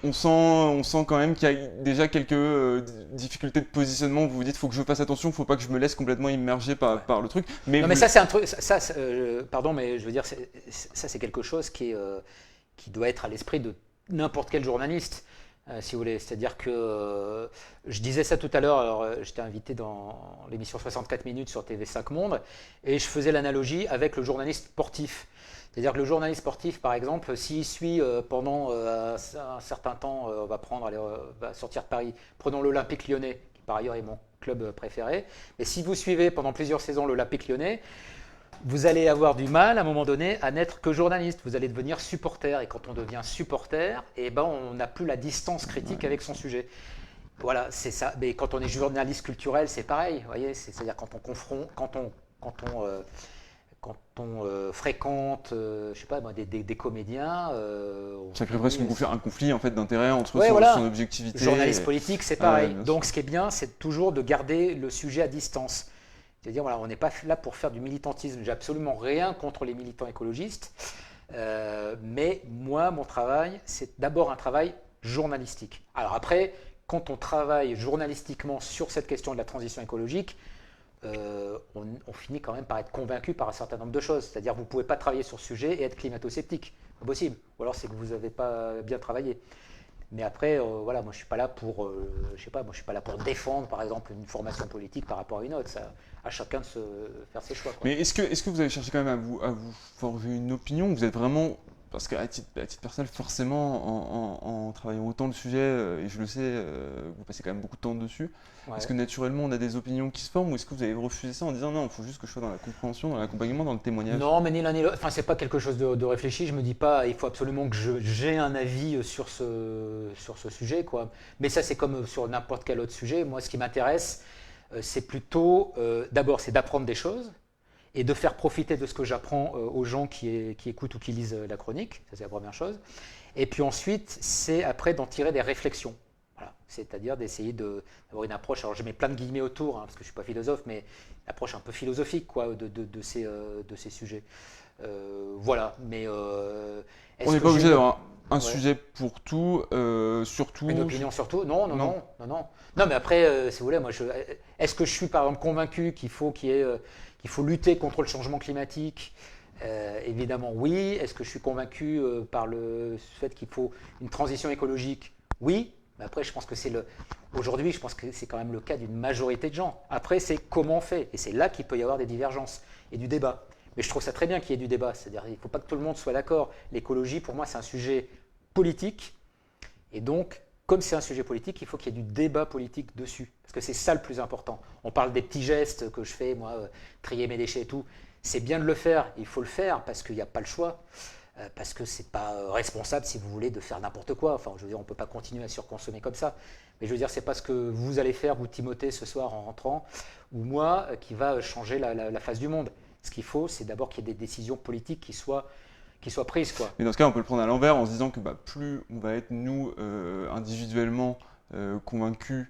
on sent quand même qu'il y a déjà quelques difficultés de positionnement. Vous vous dites, il faut que je fasse attention, il ne faut pas que je me laisse complètement immerger par le truc. Non, mais ça, c'est un truc. Pardon, mais je veux dire, ça, c'est quelque chose qui doit être à l'esprit de n'importe quel journaliste. Si vous voulez, c'est-à-dire que je disais ça tout à l'heure, alors j'étais invité dans l'émission 64 minutes sur TV5 Monde, et je faisais l'analogie avec le journaliste sportif. C'est-à-dire que le journaliste sportif, par exemple, s'il suit pendant un certain temps, va sortir de Paris, prenons l'Olympique Lyonnais, qui par ailleurs est mon club préféré, mais si vous suivez pendant plusieurs saisons l'Olympique Lyonnais, vous allez avoir du mal à un moment donné à n'être que journaliste. Vous allez devenir supporter. Et quand on devient supporter, on n'a plus la distance critique avec son sujet. Voilà, c'est ça. Mais quand on est journaliste culturel, c'est pareil. Vous voyez, c'est-à-dire quand on confronte, quand on fréquente, je sais pas, des comédiens. Ça crée presque un conflit en fait d'intérêt entre son objectivité. Journaliste politique, c'est pareil. Donc, ce qui est bien, c'est toujours de garder le sujet à distance. C'est-à-dire, voilà, on n'est pas là pour faire du militantisme. J'ai absolument rien contre les militants écologistes. Mais moi, mon travail, c'est d'abord un travail journalistique. Alors après, quand on travaille journalistiquement sur cette question de la transition écologique, on finit quand même par être convaincu par un certain nombre de choses. C'est-à-dire, vous ne pouvez pas travailler sur ce sujet et être climato-sceptique. Pas possible. Ou alors, c'est que vous n'avez pas bien travaillé. Mais après, voilà, moi je suis pas là pour, je sais pas, moi je suis pas là pour défendre, par exemple, une formation politique par rapport à une autre. Ça, à chacun de faire ses choix, quoi. Mais est-ce que vous avez cherché quand même à vous forger une opinion? Vous êtes vraiment, parce qu'à titre personnel, forcément, en travaillant autant le sujet, et je le sais, vous passez quand même beaucoup de temps dessus. Ouais. Est-ce que naturellement on a des opinions qui se forment, ou est-ce que vous avez refusé ça en disant non, il faut juste que je sois dans la compréhension, dans l'accompagnement, dans le témoignage? Non, mais ni l'un ni l'autre. Enfin, c'est pas quelque chose de réfléchi. Je me dis pas, il faut absolument que j'ai un avis sur ce sujet, quoi. Mais ça, c'est comme sur n'importe quel autre sujet. Moi, ce qui m'intéresse, c'est plutôt, d'abord, c'est d'apprendre des choses et de faire profiter de ce que j'apprends aux gens qui écoutent ou qui lisent la chronique. Ça, c'est la première chose. Et puis ensuite, c'est après d'en tirer des réflexions. Voilà. C'est-à-dire d'essayer d'avoir une approche, alors je mets plein de guillemets autour, parce que je ne suis pas philosophe, mais une approche un peu philosophique, quoi, de ces sujets. Voilà, mais... on n'est pas obligé d'avoir un sujet pour tout, surtout... Une opinion sur tout? Non. Non, mais après, si vous voulez, est-ce que je suis par exemple convaincu qu'il faut lutter contre le changement climatique? Évidemment, oui. Est-ce que je suis convaincu par le fait qu'il faut une transition écologique? Oui. Mais après, je pense que aujourd'hui, je pense que c'est quand même le cas d'une majorité de gens. Après, c'est comment on fait. Et c'est là qu'il peut y avoir des divergences et du débat. Mais je trouve ça très bien qu'il y ait du débat. C'est-à-dire qu'il ne faut pas que tout le monde soit d'accord. L'écologie, pour moi, c'est un sujet politique. Et donc, comme c'est un sujet politique, il faut qu'il y ait du débat politique dessus. Parce que c'est ça le plus important. On parle des petits gestes que je fais, moi, trier mes déchets et tout. C'est bien de le faire, il faut le faire parce qu'il n'y a pas le choix. parce que c'est pas responsable, si vous voulez, de faire n'importe quoi. Enfin, je veux dire, on peut pas continuer à surconsommer comme ça. Mais je veux dire, c'est pas ce que vous allez faire, vous Timothée, ce soir en rentrant, ou moi, qui va changer la face du monde. Ce qu'il faut, c'est d'abord qu'il y ait des décisions politiques qui soient prises, quoi. Mais dans ce cas, on peut le prendre à l'envers en se disant que plus on va être, nous, individuellement convaincus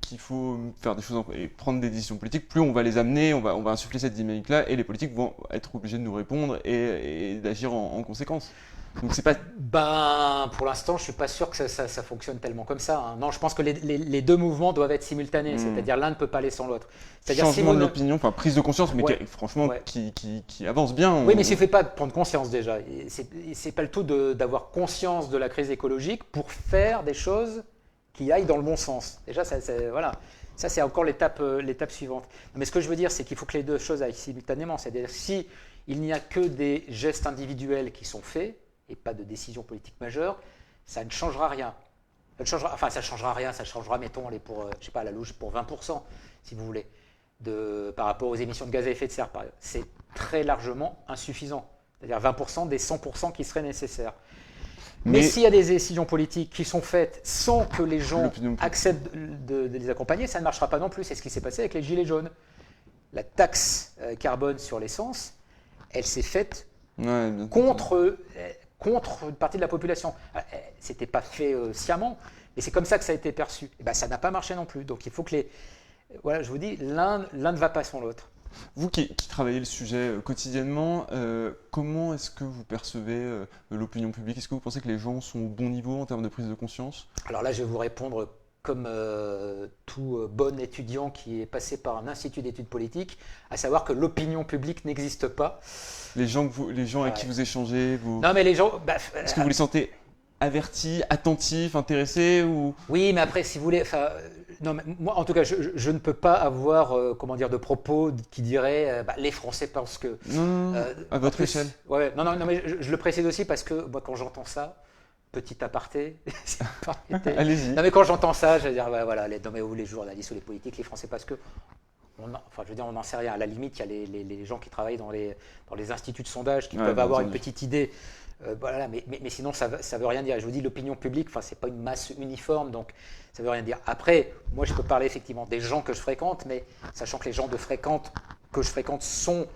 qu'il faut faire des choses et prendre des décisions politiques, plus on va les amener, on va insuffler cette dynamique-là, et les politiques vont être obligés de nous répondre et d'agir en conséquence. Donc c'est pas... Pour l'instant, je suis pas sûr que ça fonctionne tellement comme ça, hein. Non, je pense que les deux mouvements doivent être simultanés, c'est-à-dire l'un ne peut pas aller sans l'autre. C'est-à-dire changement de l'opinion, enfin prise de conscience, mais franchement qui avance bien. Oui, mais il ne suffit pas de prendre conscience déjà. C'est pas le tout d'avoir conscience de la crise écologique pour faire des choses qui aillent dans le bon sens. Déjà, voilà. Ça, c'est encore l'étape suivante. Mais ce que je veux dire, c'est qu'il faut que les deux choses aillent simultanément. C'est-à-dire si il n'y a que des gestes individuels qui sont faits et pas de décisions politiques majeures, ça ne changera rien. Ça changera rien. Ça changera, mettons, je sais pas, à la louche pour 20%, si vous voulez, par rapport aux émissions de gaz à effet de serre. C'est très largement insuffisant. C'est-à-dire 20% des 100% qui seraient nécessaires. Mais s'il y a des décisions politiques qui sont faites sans que les gens acceptent de les accompagner, ça ne marchera pas non plus. C'est ce qui s'est passé avec les gilets jaunes. La taxe carbone sur l'essence, elle s'est faite contre une partie de la population. C'était pas fait sciemment, mais c'est comme ça que ça a été perçu. Et ça n'a pas marché non plus. Donc il faut que voilà, je vous dis, l'un ne va pas sans l'autre. Vous qui travaillez le sujet quotidiennement, comment est-ce que vous percevez l'opinion publique? Est-ce que vous pensez que les gens sont au bon niveau en termes de prise de conscience? Alors là, je vais vous répondre comme tout bon étudiant qui est passé par un institut d'études politiques, à savoir que l'opinion publique n'existe pas. Les gens avec qui vous échangez, Non, mais les gens... est-ce que vous les sentez avertis, attentifs, intéressés ou... Oui, mais après, si vous voulez... Non, mais moi, en tout cas, je ne peux pas avoir de propos qui diraient les Français pensent que... Non, à votre échelle. Ouais, non, mais je le précise aussi parce que moi, quand j'entends ça, petit aparté, allez-y. Non, mais quand j'entends ça, je veux dire, voilà, les journalistes ou les politiques, les Français parce que... on n'en sait rien. À la limite, il y a les gens qui travaillent dans les instituts de sondage qui peuvent avoir une petite idée. Voilà, mais sinon, ça veut rien dire. Je vous dis, l'opinion publique, c'est pas une masse uniforme, donc ça veut rien dire. Après, moi, je peux parler effectivement des gens que je fréquente, mais sachant que les gens que je fréquente sont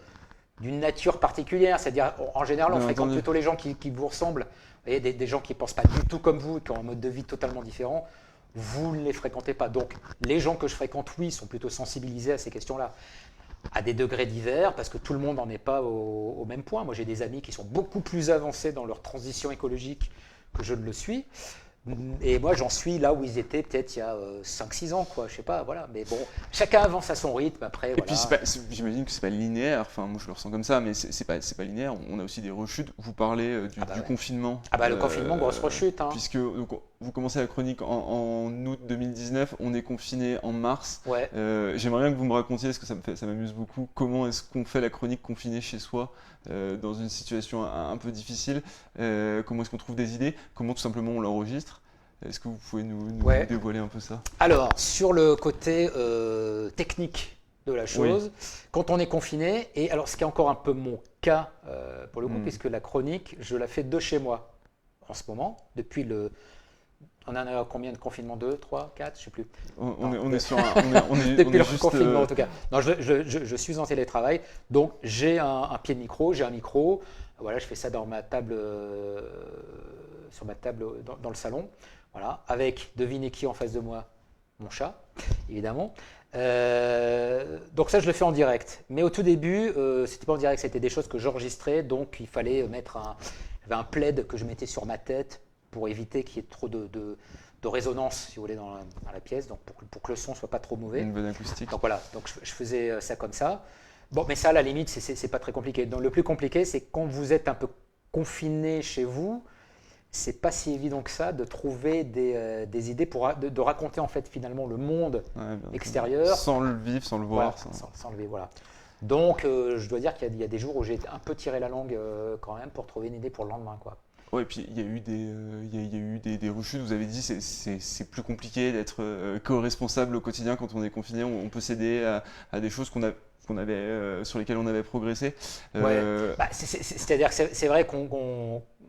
d'une nature particulière. C'est-à-dire, en général, on fréquente plutôt les gens qui vous ressemblent. Vous voyez, des gens qui ne pensent pas du tout comme vous, qui ont un mode de vie totalement différent. Vous ne les fréquentez pas. Donc, les gens que je fréquente, oui, sont plutôt sensibilisés à ces questions-là, à des degrés divers, parce que tout le monde n'en est pas au même point. Moi, j'ai des amis qui sont beaucoup plus avancés dans leur transition écologique que je ne le suis. Et moi, j'en suis là où ils étaient peut-être il y a 5-6 ans, quoi. Je sais pas, voilà. Mais bon, chacun avance à son rythme, après, Et puis, j'imagine que c'est pas linéaire, enfin, moi je le ressens comme ça, mais c'est pas linéaire. On a aussi des rechutes. Vous parlez du confinement. Le confinement, grosse rechute. Hein. Puisque donc, vous commencez la chronique en août 2019, on est confiné en mars. Ouais. J'aimerais bien que vous me racontiez, parce que ça m'amuse beaucoup, comment est-ce qu'on fait la chronique confinée chez soi dans une situation un peu difficile. Comment est-ce qu'on trouve des idées, comment tout simplement on l'enregistre. Est-ce que vous pouvez nous dévoiler un peu ça? Alors, sur le côté technique de la chose, quand on est confiné, et alors ce qui est encore un peu mon cas pour le coup, puisque la chronique, je la fais de chez moi en ce moment, depuis le... On en a combien de confinements? 2, 3, 4, je ne sais plus. On est sur un... Depuis le confinement en tout cas. Non, je suis en télétravail, donc j'ai un pied de micro, j'ai un micro. Voilà, je fais ça dans ma table, sur ma table dans le salon. Voilà, avec, devinez qui en face de moi? Mon chat, évidemment. Donc ça, je le fais en direct. Mais au tout début, c'était pas en direct, c'était des choses que j'enregistrais, donc il fallait j'avais un plaid que je mettais sur ma tête pour éviter qu'il y ait trop de résonance, si vous voulez, dans la pièce, donc pour que le son soit pas trop mauvais. Une bonne acoustique. Donc voilà, donc je faisais ça comme ça. Bon, mais ça, à la limite, c'est pas très compliqué. Donc le plus compliqué, c'est quand vous êtes un peu confiné chez vous, c'est pas si évident que ça de trouver des idées de raconter en fait finalement le monde extérieur. Sans le vivre, sans le voir. Voilà, sans le vivre, voilà. Donc je dois dire qu'il y a des jours où j'ai un peu tiré la langue quand même pour trouver une idée pour le lendemain, quoi. Ouais, et puis il y a eu il y a eu des rechutes. Vous avez dit c'est plus compliqué d'être co-responsable au quotidien quand on est confiné. On peut céder à des choses qu'on avait, sur lesquelles on avait progressé. Ouais, bah, c'est-à-dire que c'est vrai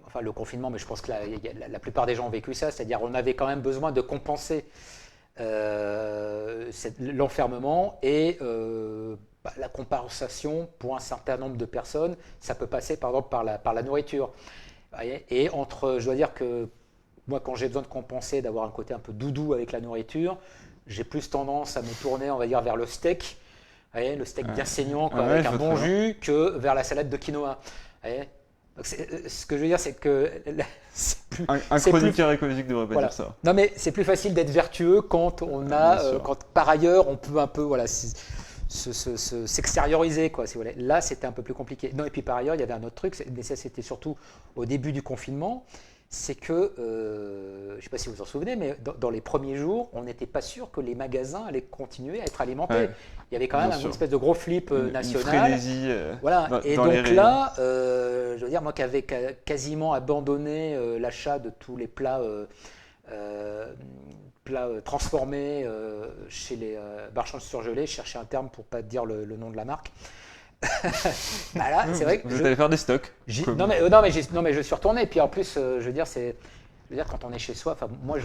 enfin le confinement, mais je pense que la plupart des gens ont vécu ça, c'est-à-dire on avait quand même besoin de compenser l'enfermement et la compensation pour un certain nombre de personnes, ça peut passer par exemple par la nourriture. Vous voyez. Et je dois dire que moi quand j'ai besoin de compenser, d'avoir un côté un peu doudou avec la nourriture, j'ai plus tendance à me tourner, on va dire, vers le steak. Vous voyez, le steak bien saignant quoi, ouais, avec je un vois bon très bien. jus que vers la salade de quinoa. Vous voyez. Donc ce que je veux dire, c'est que Un c'est plus chroniqueur écologique devrait pas dire voilà. ça. Non mais c'est plus facile d'être vertueux quand on Bien a, sûr. quand par ailleurs on peut un peu voilà s'extérioriser quoi, si vous voulez. Là c'était un peu plus compliqué. Non et puis par ailleurs il y avait un autre truc, mais ça c'était surtout au début du confinement, c'est que je ne sais pas si vous vous en souvenez, mais dans les premiers jours on n'était pas sûr que les magasins allaient continuer à être alimentés. Ouais, Il y avait quand même bien une sûr. espèce de gros flip Une national. frénésie Voilà, et dans les donc rayons. là, je veux dire, moi qui avais quasiment abandonné l'achat de tous les euh, plats transformés chez les marchands surgelés, je cherchais un terme pour pas dire le nom de la marque. Bah là, c'est vrai que Vous êtes allé faire des stocks. non mais, non mais je suis retourné. Et puis en plus, je veux dire, quand on est chez soi, enfin moi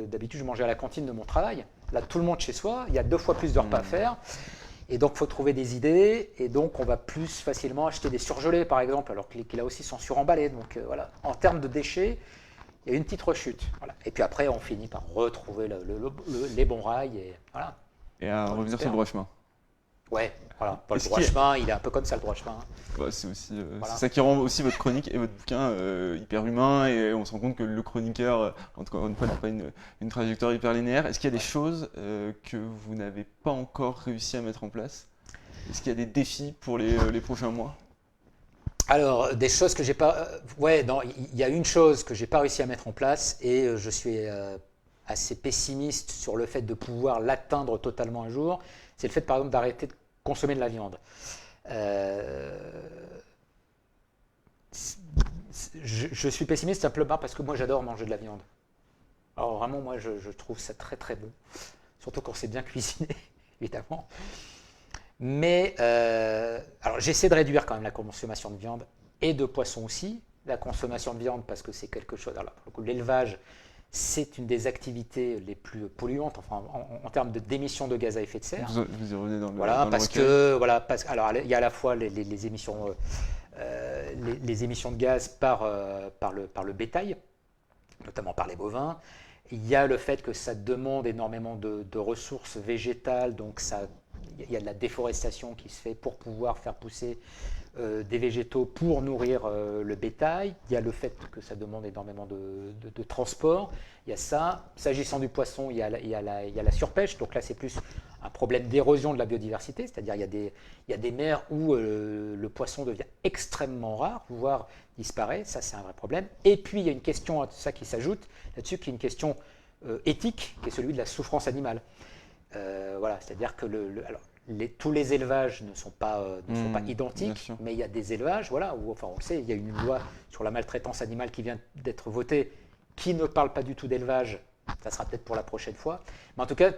d'habitude je mangeais à la cantine de mon travail. Là, tout le monde chez soi, il y a 2 fois plus de repas à faire. Et donc, il faut trouver des idées. Et donc, on va plus facilement acheter des surgelés, par exemple, alors que là aussi sont suremballés. Donc, voilà. En termes de déchets, il y a une petite rechute. Voilà. Et puis après, on finit par retrouver les bons rails. Et voilà. Et à On revenir sur espère. le droit chemin. Ouais, voilà. Pas le Est-ce droit qu'il y a- chemin, il est un peu comme ça, le droit chemin. Ouais, c'est aussi, Voilà. c'est ça qui rend aussi votre chronique et votre bouquin hyper humain, et on se rend compte que le chroniqueur, encore une fois, n'a pas une trajectoire hyper linéaire. Est-ce qu'il y a des choses que vous n'avez pas encore réussi à mettre en place? Est-ce qu'il y a des défis pour les prochains mois? Alors, des choses que j'ai pas. Ouais, non, il y a une chose que j'ai pas réussi à mettre en place et je suis assez pessimiste sur le fait de pouvoir l'atteindre totalement un jour. C'est le fait, par exemple, d'arrêter de consommer de la viande. Euh, je suis pessimiste simplement parce que moi j'adore manger de la viande. Alors vraiment, moi je trouve ça très très bon, surtout quand c'est bien cuisiné, évidemment. Mais alors j'essaie de réduire quand même la consommation de viande et de poisson aussi. La consommation de viande parce que c'est quelque chose. Alors pour le coup, l'élevage, c'est une des activités les plus polluantes, enfin en termes d'émissions de gaz à effet de serre. Vous y revenez Voilà, dans le parce recueil. que alors il y a à la fois les émissions les émissions de gaz par le bétail, notamment par les bovins. Il y a le fait que ça demande énormément de ressources végétales, donc il y a de la déforestation qui se fait pour pouvoir faire pousser des végétaux pour nourrir le bétail. Il y a le fait que ça demande énormément de transport. Il y a ça. S'agissant du poisson, il y a la surpêche. Donc là, c'est plus un problème d'érosion de la biodiversité. C'est-à-dire il y a des mers où le poisson devient extrêmement rare, voire disparaît. Ça, c'est un vrai problème. Et puis, il y a une question à ça qui s'ajoute là-dessus, qui est une question éthique, qui est celui de la souffrance animale. Voilà, c'est-à-dire que alors, tous les élevages ne sont pas identiques, mais il y a des élevages, voilà, où, enfin, on le sait, il y a une loi sur la maltraitance animale qui vient d'être votée, qui ne parle pas du tout d'élevage. Ça sera peut-être pour la prochaine fois. Mais en tout cas,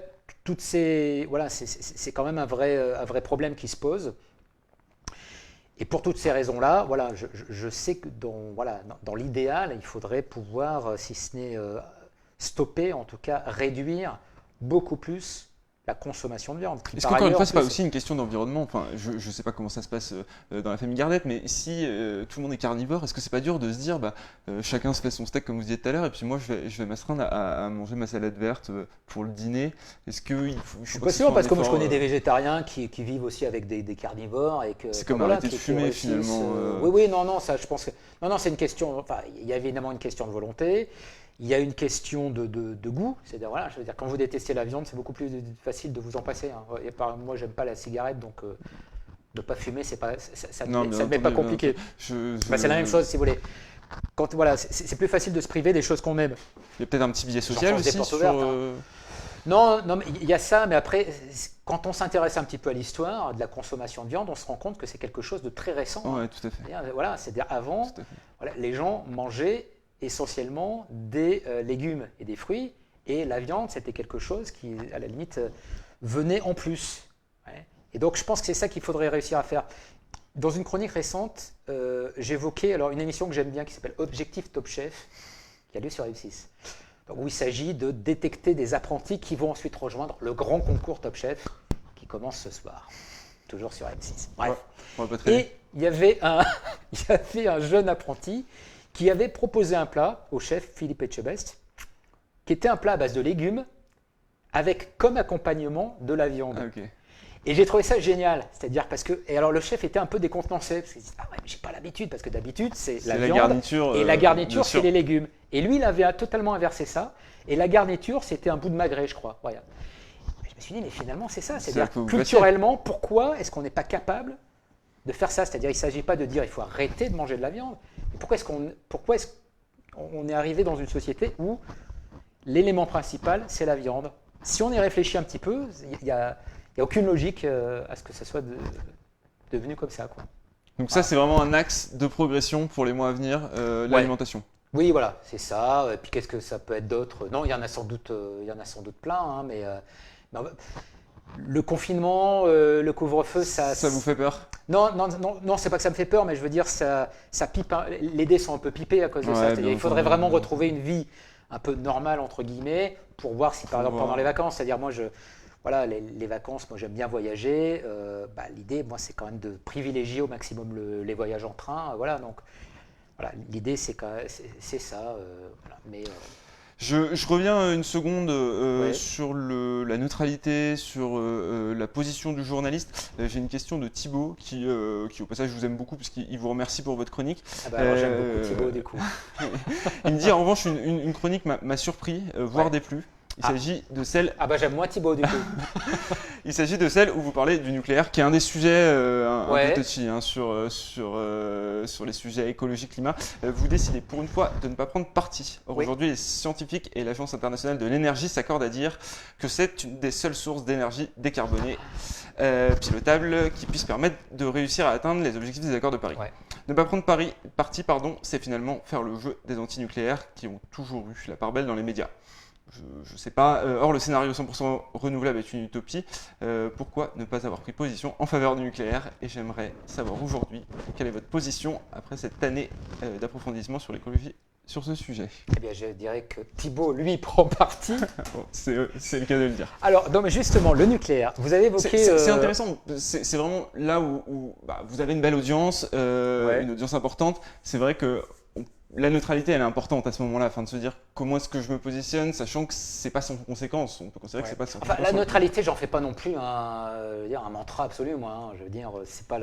voilà, c'est quand même un vrai problème qui se pose. Et pour toutes ces raisons-là, voilà, je sais que dans l'idéal, il faudrait pouvoir, si ce n'est stopper, en tout cas réduire beaucoup plus la consommation de viande. Est-ce qu'encore une fois, c'est pas aussi une question d'environnement? Enfin, je ne sais pas comment ça se passe dans la famille Gardette, mais si tout le monde est carnivore, est-ce que c'est pas dur de se dire, chacun se fait son steak comme vous disiez tout à l'heure, et puis moi je vais m'astreindre à manger ma salade verte pour le dîner? Est-ce que je suis pas sûr, parce que moi je connais des végétariens qui vivent aussi avec des carnivores et que c'est comme arrêter de fumer finalement. Oui, non, ça, je pense que non, c'est une question. Enfin, il y a évidemment une question de volonté. Il y a une question de goût, c'est-à-dire voilà, je veux dire quand vous détestez la viande, c'est beaucoup plus facile de vous en passer. Hein. Et moi, j'aime pas la cigarette, donc ne pas fumer, ça ne m'est pas compliqué. C'est la même chose si vous voulez. Voilà, c'est plus facile de se priver des choses qu'on aime. Il y a peut-être un petit biais social aussi sur. Non, mais il y a ça, mais après, quand on s'intéresse un petit peu à l'histoire de la consommation de viande, on se rend compte que c'est quelque chose de très récent. Ouais, tout à fait. Voilà, c'est-à-dire avant, voilà, les gens mangeaient essentiellement des légumes et des fruits, et la viande, c'était quelque chose qui, à la limite, venait en plus. Ouais. Et donc, je pense que c'est ça qu'il faudrait réussir à faire. Dans une chronique récente, j'évoquais alors une émission que j'aime bien qui s'appelle Objectif Top Chef, qui a lieu sur M6, où il s'agit de détecter des apprentis qui vont ensuite rejoindre le grand concours Top Chef qui commence ce soir, toujours sur M6. Bref. Et il y avait un jeune apprenti qui avait proposé un plat au chef Philippe Etchebest, qui était un plat à base de légumes avec comme accompagnement de la viande. Ah, okay. Et j'ai trouvé ça génial, c'est-à-dire parce que, et alors le chef était un peu décontenancé, parce qu'il dit, ah ouais, mais j'ai pas l'habitude, parce que d'habitude c'est la viande garniture, et la garniture c'est les légumes. Et lui il avait totalement inversé ça, et la garniture c'était un bout de magret je crois. Voilà. Je me suis dit mais finalement c'est ça, c'est-à-dire culturellement pourquoi est-ce qu'on n'est pas capable de faire ça, c'est-à-dire il ne s'agit pas de dire il faut arrêter de manger de la viande, mais pourquoi est-ce qu'on est arrivé dans une société où l'élément principal c'est la viande. Si on y réfléchit un petit peu, il n'y a aucune logique à ce que ça soit devenu comme ça, quoi. Donc ça, c'est vraiment un axe de progression pour les mois à venir, l'alimentation. Oui, voilà, c'est ça. Et puis qu'est-ce que ça peut être d'autre? Non, il y en a sans doute plein, hein, mais le confinement, le couvre-feu, ça vous fait peur? Non, c'est pas que ça me fait peur, mais je veux dire, ça pipe. Hein. Les dés sont un peu pipés à cause de ça. Il faudrait vraiment retrouver une vie un peu normale, entre guillemets, pour voir si, par exemple, pendant les vacances, c'est-à-dire moi, voilà, les vacances, moi j'aime bien voyager. L'idée, moi, c'est quand même de privilégier au maximum les voyages en train. Voilà, donc voilà, l'idée, c'est ça. Voilà, mais, je reviens une seconde sur la neutralité, sur la position du journaliste. J'ai une question de Thibaut qui au passage, je vous aime beaucoup puisqu'il vous remercie pour votre chronique. Ah bah alors j'aime beaucoup Thibaut, du coup. Il me dit en revanche, une chronique m'a surpris, voire déplu. Il s'agit de celle. Ah bah j'aime moins Thibaut du coup. Il s'agit de celle où vous parlez du nucléaire, qui est un des sujets un peu touchy sur les sujets écologie climat. Vous décidez pour une fois de ne pas prendre parti. Or aujourd'hui, les scientifiques et l'Agence internationale de l'énergie s'accordent à dire que c'est une des seules sources d'énergie décarbonée pilotable qui puisse permettre de réussir à atteindre les objectifs des accords de Paris. Ouais. Ne pas prendre parti, c'est finalement faire le jeu des antinucléaires qui ont toujours eu la part belle dans les médias. Je ne sais pas. Or, le scénario 100% renouvelable est une utopie. Pourquoi ne pas avoir pris position en faveur du nucléaire? Et j'aimerais savoir aujourd'hui quelle est votre position après cette année d'approfondissement sur l'écologie sur ce sujet. Eh bien, je dirais que Thibaut, lui, prend parti. Bon, c'est le cas de le dire. Alors, non, mais justement, le nucléaire, vous avez évoqué… C'est intéressant. C'est vraiment là où vous avez une belle audience, une audience importante. C'est vrai que la neutralité, elle est importante à ce moment-là, afin de se dire comment est-ce que je me positionne, sachant que c'est pas sans conséquence. On peut considérer que c'est pas sans conséquence. La neutralité, j'en fais pas non plus un mantra absolu, moi. Hein. Je veux dire, c'est pas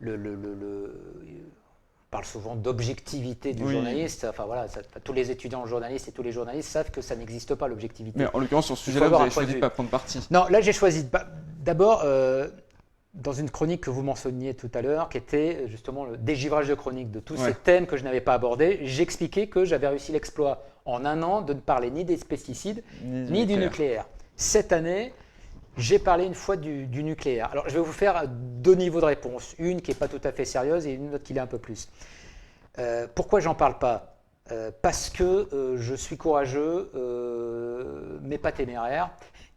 on parle souvent d'objectivité du journaliste. Enfin voilà, tous les étudiants en journalisme et tous les journalistes savent que ça n'existe pas l'objectivité. Mais en l'occurrence, sur ce sujet-là, vous avez choisi de ne pas prendre parti. Non, là j'ai choisi d'abord. Dans une chronique que vous mentionniez tout à l'heure, qui était justement le dégivrage de chronique de tous ces thèmes que je n'avais pas abordés, j'expliquais que j'avais réussi l'exploit en un an de ne parler ni des pesticides, ni du nucléaire. Cette année, j'ai parlé une fois du nucléaire. Alors, je vais vous faire deux niveaux de réponse. Une qui n'est pas tout à fait sérieuse et une autre qui l'est un peu plus. Pourquoi j'en parle pas? Parce que je suis courageux, mais pas téméraire,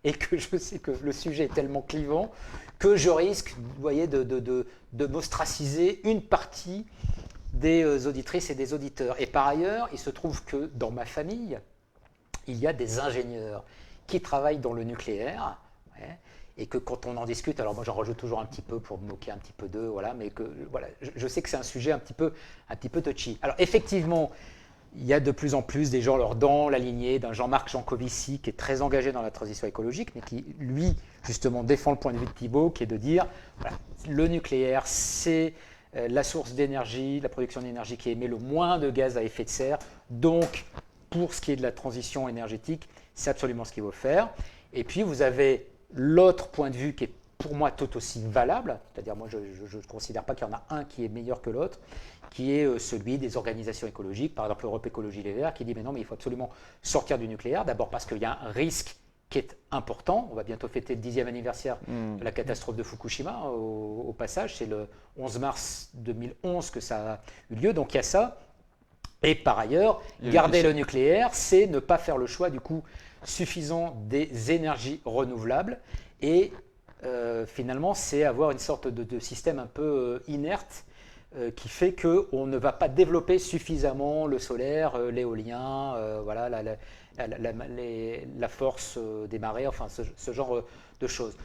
et que je sais que le sujet est tellement clivant que je risque, vous voyez, de m'ostraciser une partie des auditrices et des auditeurs. Et par ailleurs, il se trouve que dans ma famille, il y a des ingénieurs qui travaillent dans le nucléaire, et que quand on en discute, alors moi j'en rajoute toujours un petit peu pour me moquer un petit peu d'eux, voilà, mais que voilà, je sais que c'est un sujet un petit peu touchy. Alors effectivement, il y a de plus en plus des gens dans la lignée d'un Jean-Marc Jancovici qui est très engagé dans la transition écologique, mais qui, lui, justement, défend le point de vue de Thibaut, qui est de dire voilà, le nucléaire, c'est la source d'énergie, la production d'énergie qui émet le moins de gaz à effet de serre. Donc, pour ce qui est de la transition énergétique, c'est absolument ce qu'il faut faire. Et puis, vous avez l'autre point de vue qui est pour moi tout aussi valable, c'est-à-dire moi je ne considère pas qu'il y en a un qui est meilleur que l'autre, qui est celui des organisations écologiques, par exemple Europe Écologie Les Verts, qui dit mais non, mais il faut absolument sortir du nucléaire, d'abord parce qu'il y a un risque qui est important. On va bientôt fêter le 10e anniversaire de la catastrophe de Fukushima au passage, c'est le 11 mars 2011 que ça a eu lieu, donc il y a ça. Et par ailleurs, Il y a garder les le nucléaire, c'est ne pas faire le choix du coup suffisant des énergies renouvelables. Et finalement, c'est avoir une sorte de système un peu inerte qui fait qu'on ne va pas développer suffisamment le solaire, l'éolien, voilà, la force des marées, enfin ce genre de choses.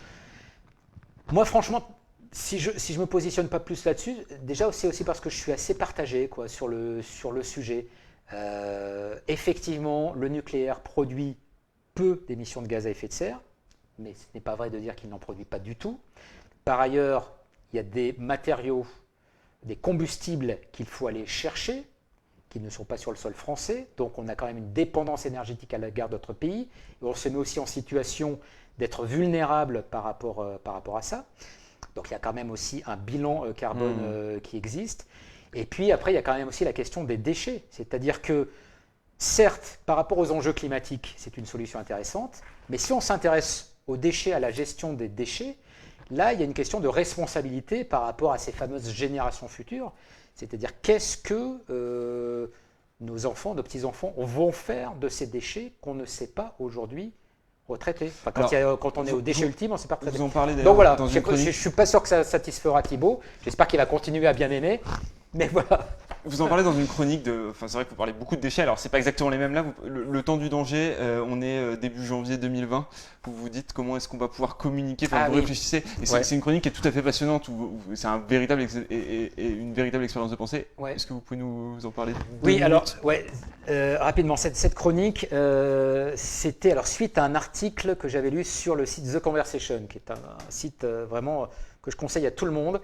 Moi, franchement, si je me positionne pas plus là-dessus, déjà c'est aussi parce que je suis assez partagé quoi, sur le sujet. Effectivement, le nucléaire produit peu d'émissions de gaz à effet de serre, mais ce n'est pas vrai de dire qu'il n'en produit pas du tout. Par ailleurs, il y a des matériaux, des combustibles qu'il faut aller chercher, qui ne sont pas sur le sol français. Donc on a quand même une dépendance énergétique à l'égard d'autres pays. Et on se met aussi en situation d'être vulnérable par rapport à ça. Donc il y a quand même aussi un bilan carbone qui existe. Et puis après, il y a quand même aussi la question des déchets. C'est-à-dire que, certes, par rapport aux enjeux climatiques, c'est une solution intéressante. Mais si on s'intéresse aux déchets, à la gestion des déchets, là, il y a une question de responsabilité par rapport à ces fameuses générations futures. C'est-à-dire qu'est-ce que nos enfants, nos petits-enfants vont faire de ces déchets qu'on ne sait pas aujourd'hui retraiter. Enfin, quand on est au déchet ultime, on ne sait pas retraiter. Vous en parlez Donc voilà, dans je une chronique. ne suis pas sûr que ça satisfera Thibaut. J'espère qu'il va continuer à bien m'aimer. Mais voilà. Vous en parlez dans une chronique enfin c'est vrai que vous parlez beaucoup de déchets, alors c'est pas exactement les mêmes là, le temps du danger, on est début janvier 2020, vous vous dites comment est-ce qu'on va pouvoir communiquer, enfin, vous réfléchissez, et c'est une chronique qui est tout à fait passionnante, c'est un véritable et une véritable expérience de pensée. Est-ce que vous pouvez nous en parler? Oui, alors, rapidement, cette chronique, c'était alors suite à un article que j'avais lu sur le site The Conversation, qui est un site vraiment que je conseille à tout le monde.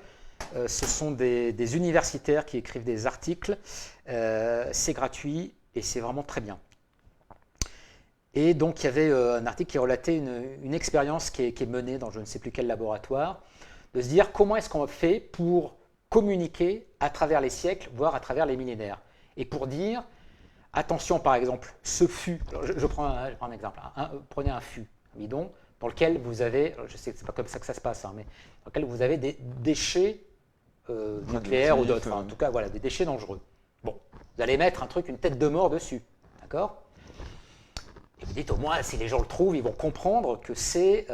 Ce sont des universitaires qui écrivent des articles, c'est gratuit et c'est vraiment très bien. Et donc il y avait un article qui relatait une expérience qui est menée dans je ne sais plus quel laboratoire, de se dire comment est-ce qu'on fait pour communiquer à travers les siècles, voire à travers les millénaires. Et pour dire, attention par exemple, ce fût, je prends un exemple, prenez un fût, un bidon, dans lequel vous avez, je sais que ce n'est pas comme ça que ça se passe, mais dans lequel vous avez des déchets nucléaires ou d'autres, en tout cas voilà, des déchets dangereux. Bon, vous allez mettre une tête de mort dessus, d'accord? Et vous dites au moins, si les gens le trouvent, ils vont comprendre que c'est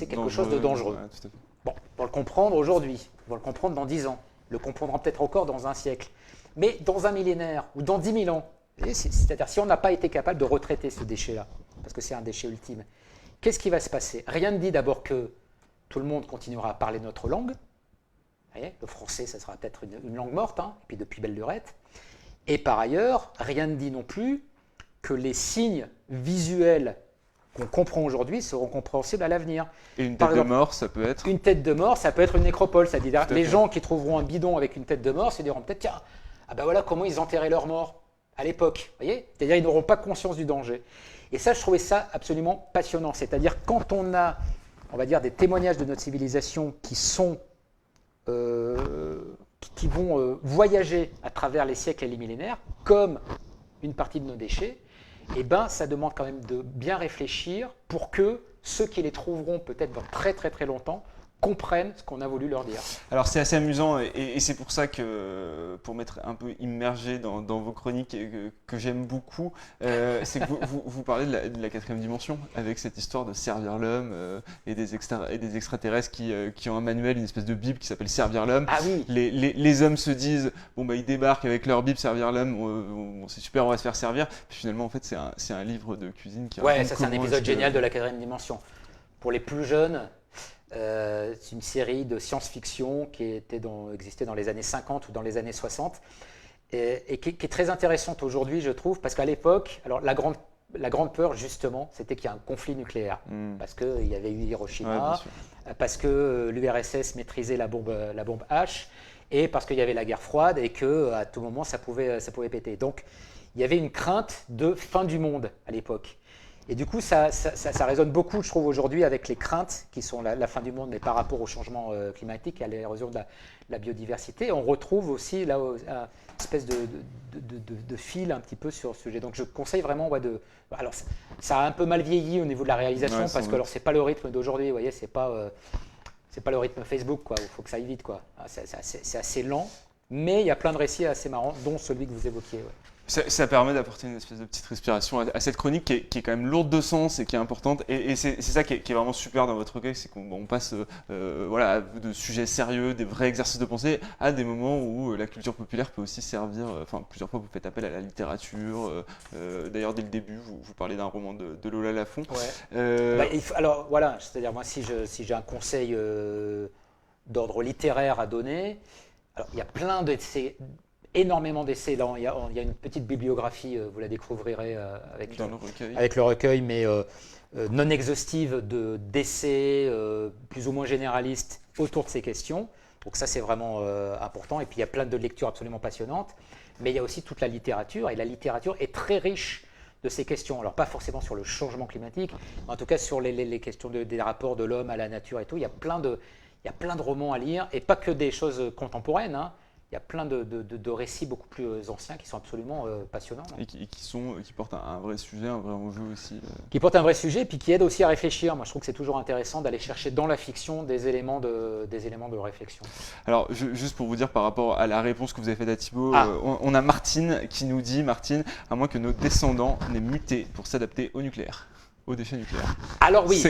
quelque chose de dangereux. Ouais, bon, ils vont le comprendre aujourd'hui, ils vont le comprendre dans 10 ans, ils le comprendront peut-être encore dans un siècle. Mais dans un millénaire ou dans 10 000 ans, c'est-à-dire si on n'a pas été capable de retraiter ce déchet-là, parce que c'est un déchet ultime, qu'est-ce qui va se passer? Rien ne dit d'abord que tout le monde continuera à parler notre langue. Vous voyez, le français, ça sera peut-être une langue morte, et puis depuis belle lurette. Et par ailleurs, rien ne dit non plus que les signes visuels qu'on comprend aujourd'hui seront compréhensibles à l'avenir. Et une tête de mort, ça peut être? Une tête de mort, ça peut être une nécropole. C'est-à-dire les gens qui trouveront un bidon avec une tête de mort se diront peut-être, tiens, ah ben voilà comment ils enterraient leurs morts à l'époque. Vous voyez? C'est-à-dire ils n'auront pas conscience du danger. Et ça, je trouvais ça absolument passionnant. C'est-à-dire quand on a, on va dire, des témoignages de notre civilisation qui vont voyager à travers les siècles et les millénaires, comme une partie de nos déchets, eh ben, ça demande quand même de bien réfléchir pour que ceux qui les trouveront peut-être dans très très très longtemps comprennent ce qu'on a voulu leur dire. Alors c'est assez amusant et c'est pour ça que, pour m'être un peu immergé dans vos chroniques que j'aime beaucoup, c'est que vous parlez de la quatrième dimension avec cette histoire de servir l'homme et des extraterrestres qui ont un manuel, une espèce de bible qui s'appelle Servir l'homme. Ah oui. Les hommes se disent, bon bah ils débarquent avec leur bible Servir l'homme, c'est super, on va se faire servir. Puis finalement en fait c'est un livre de cuisine qui raconte ça c'est un épisode génial de la quatrième dimension. Pour les plus jeunes, c'est une série de science-fiction qui existait dans les années 50 ou dans les années 60 et qui est très intéressante aujourd'hui, je trouve, parce qu'à l'époque, alors la grande peur, justement, c'était qu'il y ait un conflit nucléaire. Parce qu'il y avait eu Hiroshima, parce que l'URSS maîtrisait la bombe H, et parce qu'il y avait la guerre froide et qu'à tout moment, ça pouvait péter. Donc, il y avait une crainte de fin du monde à l'époque. Et du coup, ça résonne beaucoup, je trouve, aujourd'hui avec les craintes qui sont la fin du monde, mais par rapport au changement climatique et à l'érosion de la biodiversité. On retrouve aussi là une espèce de fil un petit peu sur ce sujet. Donc, je conseille vraiment alors, ça a un peu mal vieilli au niveau de la réalisation parce que alors c'est pas le rythme d'aujourd'hui, vous voyez, c'est pas le rythme Facebook, quoi. Il faut que ça aille vite, quoi. C'est assez lent, mais il y a plein de récits assez marrants, dont celui que vous évoquiez. Ouais. Ça permet d'apporter une espèce de petite respiration à cette chronique qui est quand même lourde de sens et qui est importante. Et c'est ça qui est vraiment super dans votre recueil, c'est qu'on passe voilà, de sujets sérieux, des vrais exercices de pensée, à des moments où la culture populaire peut aussi servir. Enfin, plusieurs fois vous faites appel à la littérature. D'ailleurs, dès le début, vous parlez d'un roman de Lola Lafont. Ouais. Alors voilà, c'est-à-dire moi, si j'ai un conseil d'ordre littéraire à donner, alors il y a plein d'essais. Énormément d'essais. Là, il y a une petite bibliographie, vous la découvrirez avec le recueil, mais non exhaustive d'essais plus ou moins généralistes autour de ces questions. Donc ça, c'est vraiment important. Et puis, il y a plein de lectures absolument passionnantes. Mais il y a aussi toute la littérature. Et la littérature est très riche de ces questions. Alors, pas forcément sur le changement climatique, mais en tout cas sur les questions des rapports de l'homme à la nature et tout. Il y a plein de romans à lire, et pas que des choses contemporaines, hein. Il y a plein de récits beaucoup plus anciens qui sont absolument passionnants. Et qui portent un vrai sujet, un vrai enjeu aussi. Qui portent un vrai sujet et puis qui aident aussi à réfléchir. Moi, je trouve que c'est toujours intéressant d'aller chercher dans la fiction des éléments de réflexion. Alors, juste pour vous dire par rapport à la réponse que vous avez faite à Thibaut, on a Martine qui nous dit, Martine, à moins que nos descendants n'aient muté pour s'adapter au nucléaire. Aux déchets nucléaires. Alors oui,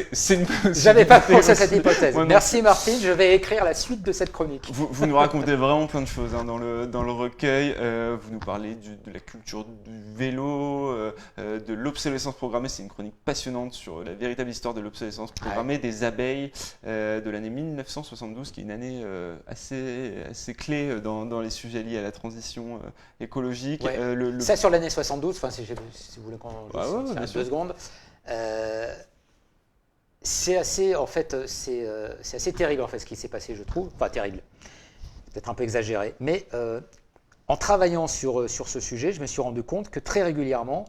j'avais pas pensé à cette hypothèse. Merci Martine, je vais écrire la suite de cette chronique. Vous nous racontez vraiment plein de choses dans le recueil. Vous nous parlez de la culture du vélo, de l'obsolescence programmée. C'est une chronique passionnante sur la véritable histoire de l'obsolescence programmée des abeilles de l'année 1972, qui est une année assez clé dans les sujets liés à la transition écologique. Ouais. Ça sur l'année 72, si vous voulez qu'on juste 2 secondes. C'est assez terrible en fait ce qui s'est passé, je trouve. Enfin terrible, peut-être un peu exagéré, mais en travaillant sur ce sujet, je me suis rendu compte que très régulièrement,